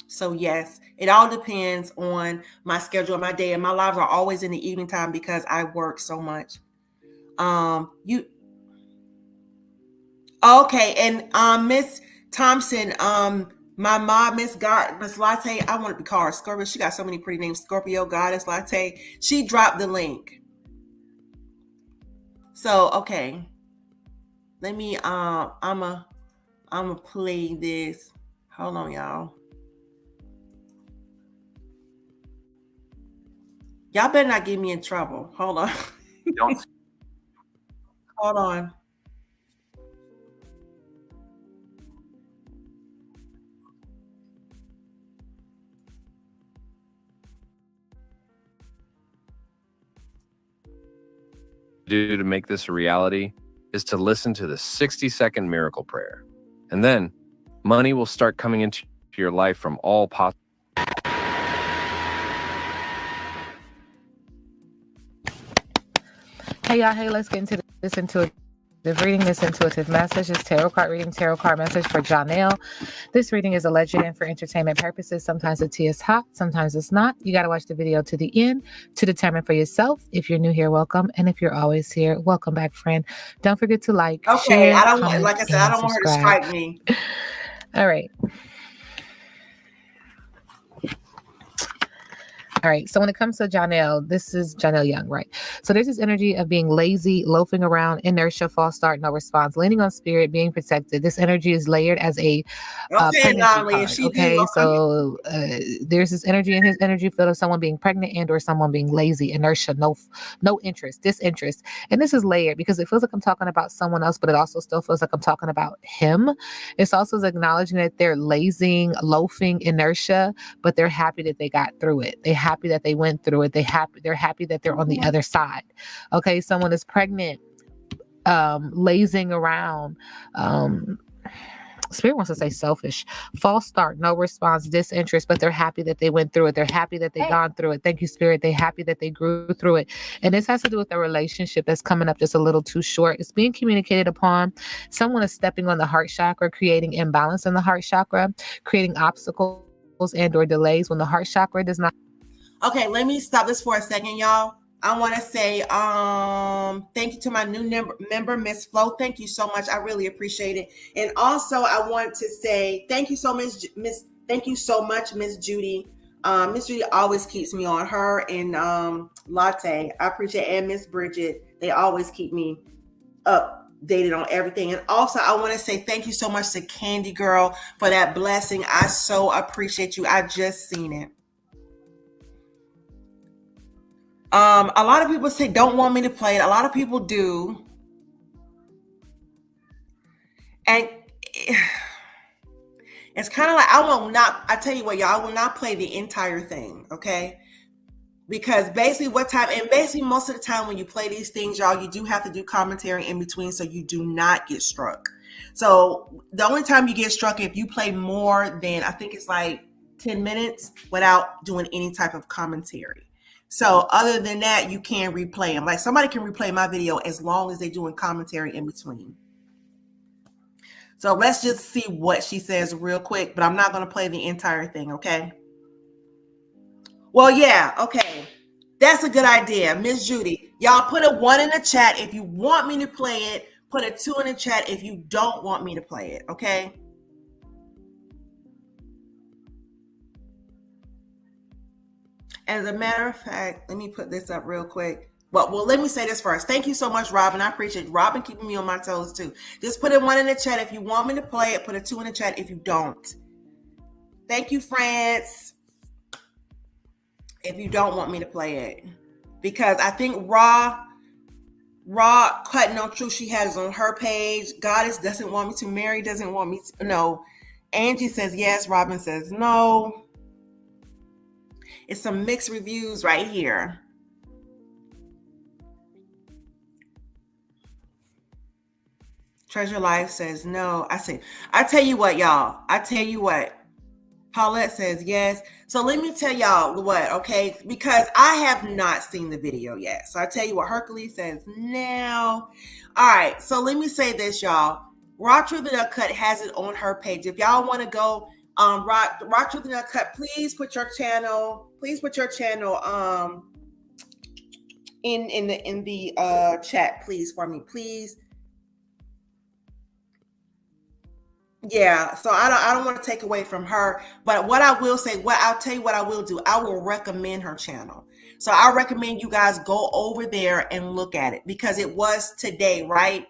So yes, it all depends on my schedule, my day, and my lives are always in the evening time because I work so much. Okay, and Miss Thompson, my mom, Miss Latte, I want to be called Scorpio. She got so many pretty names. Scorpio Goddess Latte. She dropped the link. So, okay. Let me, I'ma play this. Hold on, y'all. Y'all better not get me in trouble. Hold on. Don't. Hold on. Do to make this a reality is to listen to the 60-second miracle prayer. And then money will start coming into your life from all possible. Hey y'all, hey, let's get into this intuitive reading, this intuitive message. Is tarot card reading, tarot card message for JOHNELL. This reading is alleged and for entertainment purposes. Sometimes the tea is hot, sometimes it's not. You got to watch the video to the end to determine for yourself. If you're new here, welcome. And if you're always here, welcome back, friend. Don't forget to like, share, I don't comment, want, like I said, I don't want her to strike me. All right. All right. So when it comes to JOHNELL, this is JOHNELL Young, right? So there's this energy of being lazy, loafing around, inertia, false start, no response, leaning on spirit, being protected. This energy is layered as a pregnancy card. Okay. So there's this energy in his energy field of someone being pregnant and or someone being lazy, inertia, no interest, disinterest. And this is layered because it feels like I'm talking about someone else, but it also still feels like I'm talking about him. It's also acknowledging that they're lazing, loafing, inertia, but they're happy that they got through it. They're happy that they went through it. They're happy that they're on the other side. Okay, someone is pregnant, lazing around. Spirit wants to say selfish, false start, no response, disinterest, but they're happy that they went through it. They're happy that they've gone through it. Thank you, Spirit. They're happy that they grew through it. And this has to do with a relationship that's coming up just a little too short. It's being communicated upon. Someone is stepping on the heart chakra, creating imbalance in the heart chakra, creating obstacles and or delays when the heart chakra does not. Okay, let me stop this for a second, y'all. I want to say thank you to my new member, Miss Flo. Thank you so much. I really appreciate it. And also, I want to say thank you so much, Miss Judy. Miss Judy always keeps me on. Her and Latte, I appreciate it. And Miss Bridget, they always keep me updated on everything. And also, I want to say thank you so much to Candy Girl for that blessing. I so appreciate you. I just seen it. A lot of people say don't want me to play it. A lot of people do. And it's kind of like I tell you what, y'all, I will not play the entire thing, okay? Because basically most of the time when you play these things, y'all, you do have to do commentary in between so you do not get struck. So the only time you get struck if you play more than, I think it's like 10 minutes without doing any type of commentary. So other than that, you can replay them. Like somebody can replay my video as long as they're doing commentary in between. So let's just see what she says real quick, but I'm not going to play the entire thing, okay? Well, yeah, okay. That's a good idea. Miss Judy, y'all put a 1 in the chat if you want me to play it. Put a 2 in the chat if you don't want me to play it, okay? As a matter of fact, let me put this up real quick. Well, let me say this first. Thank you so much, Robin. I appreciate Robin keeping me on my toes too. Just put a 1 in the chat if you want me to play it. Put a 2 in the chat if you don't. Thank you, France. If you don't want me to play it. Because I think Raw Cutting on Truth she has on her page. Goddess doesn't want me to. Mary doesn't want me to. No. Angie says yes. Robin says no. It's some mixed reviews right here. Treasure Life says no. I tell you what, y'all. Paulette says yes. So let me tell y'all what, okay? Because I have not seen the video yet. So I tell you what, Hercules says now. All right. So let me say this, y'all. Raw Truth and Uncut has it on her page. If y'all want to go Raw Truth and Uncut, please put your channel in the chat, please, for me, please. Yeah, so I don't want to take away from her, but what I will say, what I'll tell you what I will do, I will recommend her channel. So I recommend you guys go over there and look at it because it was today, right?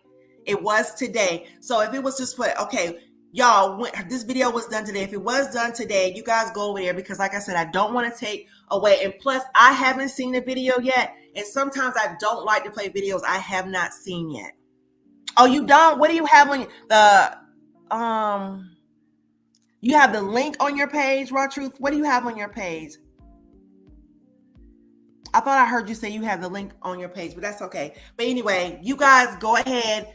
It was today. So if it was just put, okay, y'all, when this video was done today, if it was done today, you guys go over there because like I said, I don't want to take away. And plus, I haven't seen the video yet. And sometimes I don't like to play videos I have not seen yet. Oh, you don't? What do you have on you have the link on your page, Raw Truth? What do you have on your page? I thought I heard you say you have the link on your page, but that's okay. But anyway, you guys go ahead,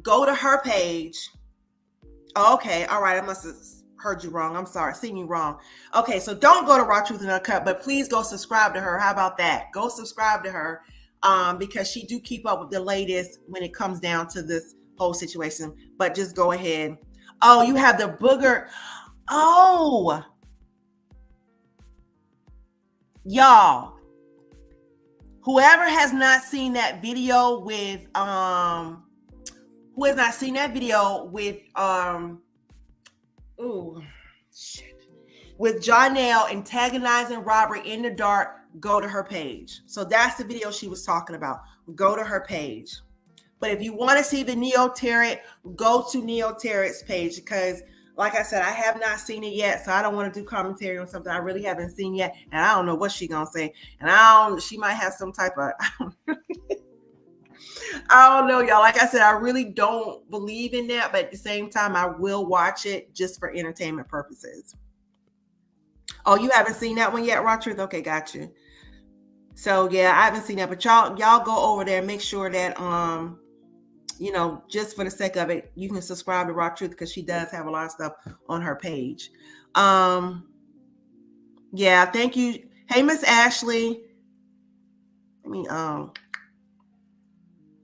go to her page. Oh, okay, all right, I must have heard you wrong. I'm sorry, seen you wrong. Okay, so don't go to Raw Truth and Uncut, but please go subscribe to her. How about that? Go subscribe to her because she do keep up with the latest when it comes down to this whole situation. But just go ahead. Oh, you have the booger. Oh, y'all, whoever has not seen that video with who has not seen that video with with JOHNELL antagonizing Robert in the dark, go to her page. So that's the video she was talking about. Go to her page. But if you want to see the Neo Tarot, go to Neo Tarot's page because like I said, I have not seen it yet, so I don't want to do commentary on something I really haven't seen yet, and I don't know what she's gonna say. And she might have some type of, I don't know, y'all. Like I said, I really don't believe in that, but at the same time, I will watch it just for entertainment purposes. Oh, you haven't seen that one yet, Raw Truth? Okay, got you. So yeah, I haven't seen that, but y'all go over there and make sure that just for the sake of it, you can subscribe to Raw Truth because she does have a lot of stuff on her page. Yeah, thank you. Hey, Miss Ashley.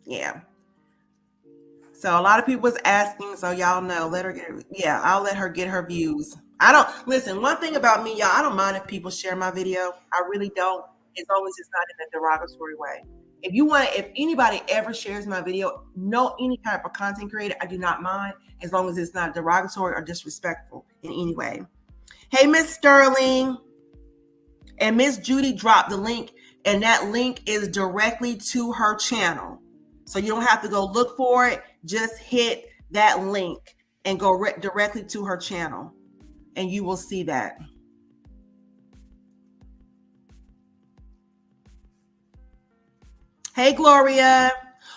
Yeah. So a lot of people was asking, so y'all know, I'll let her get her views. Listen, one thing about me, y'all, I don't mind if people share my video. I really don't, as long as it's not in a derogatory way. If anybody ever shares my video, any type of content creator, I do not mind as long as it's not derogatory or disrespectful in any way. Hey, Miss Sterling and Miss Judy dropped the link, and that link is directly to her channel. So you don't have to go look for it. Just hit that link and go directly to her channel, and you will see that. Hey, Gloria.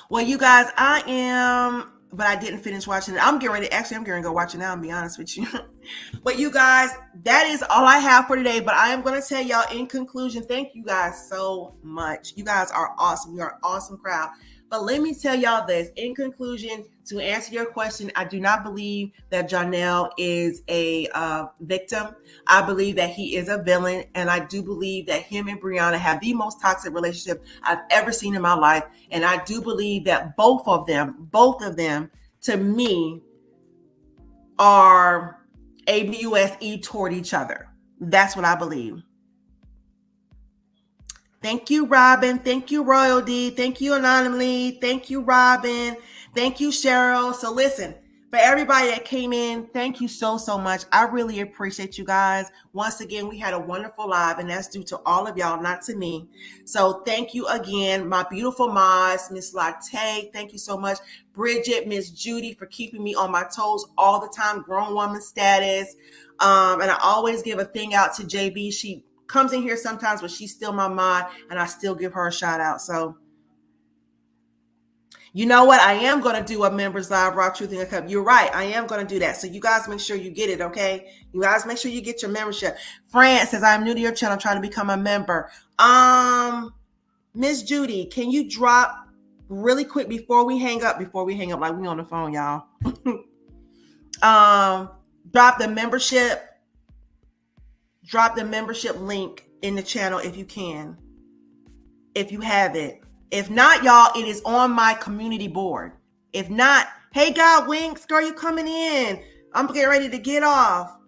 Well, you guys, but I didn't finish watching it. I'm getting ready to go watch it now and be honest with you. But you guys, that is all I have for today. But I am going to tell y'all in conclusion, thank you guys so much. You guys are awesome. You are an awesome crowd. But let me tell y'all this. In conclusion, to answer your question, I do not believe that JOHNELL is a victim. I believe that he is a villain. And I do believe that him and Brianna have the most toxic relationship I've ever seen in my life. And I do believe that both of them, to me, are ABUSE toward each other. That's what I believe. Thank you, Robin. Thank you, Royalty. Thank you, Anonymously. Thank you, Robin. Thank you, Cheryl. So listen, for everybody that came in, thank you so much. I really appreciate you guys. Once again, we had a wonderful live, and that's due to all of y'all, not to me. So thank you again, my beautiful mods, Miss Latte. Thank you so much. Bridget, Miss Judy, for keeping me on my toes all the time, grown woman status. And I always give a thing out to JB. She comes in here sometimes, but she's still my mod, and I still give her a shout out. So you know what? I am going to do a members live, Raw Truth in a Cup. You're right. I am going to do that. So you guys make sure you get it, okay? You guys make sure you get your membership. Fran says, I'm new to your channel, trying to become a member. Miss Judy, can you drop really quick before we hang up, like we on the phone, y'all. Drop the membership link in the channel if you can, if you have it. If not, y'all, it is on my community board. If not, hey, God Winks, girl, you coming in? I'm getting ready to get off.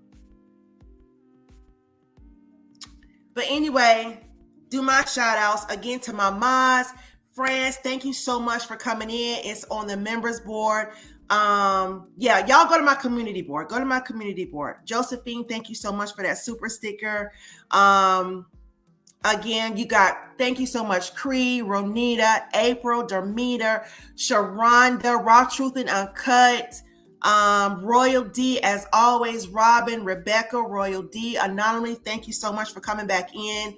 But anyway, do my shout outs again to my mods. Friends, thank you so much for coming in. It's on the members board. Yeah, y'all go to my community board. Go to my community board. Josephine, thank you so much for that super sticker. Again, thank you so much, Cree, Ronita, April, Dermita, Sharonda, Raw Truth and Uncut, Royal D, as always, Robin, Rebecca, Royal D, Anonymous, thank you so much for coming back in.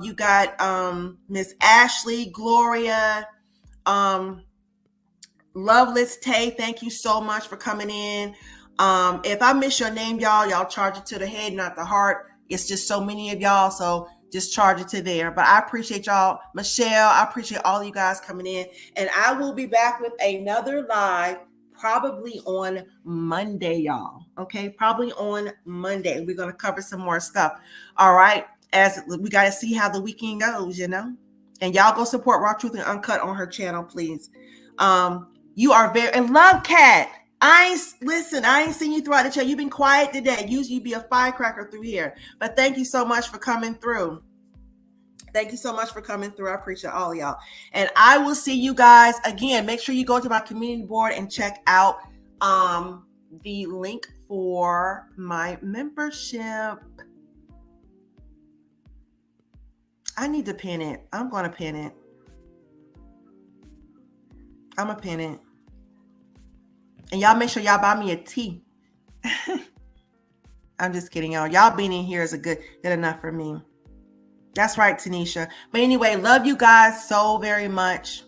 You got Miss Ashley, Gloria, Loveless Tay, thank you so much for coming in. If I miss your name, y'all charge it to the head, not the heart. It's just so many of y'all, so just charge it to there. But I appreciate y'all. Michelle, I appreciate all you guys coming in. And I will be back with another live probably on Monday, y'all. Okay, probably on Monday. We're going to cover some more stuff. All right, as we got to see how the weekend goes, you know. And y'all go support Raw Truth and Uncut on her channel, please. You are very, and Love Cat. I ain't seen you throughout the chat. You've been quiet today. Usually you'd be a firecracker through here. But thank you so much for coming through. Thank you so much for coming through. I appreciate all of y'all. And I will see you guys again. Make sure you go to my community board and check out the link for my membership. I need to pin it. I'm going to pin it. I'm going to pin it. And y'all make sure y'all buy me a tea. I'm just kidding, y'all. Y'all being in here is good enough for me. That's right, Tanisha. But anyway, love you guys so very much.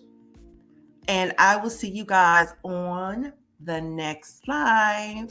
And I will see you guys on the next live.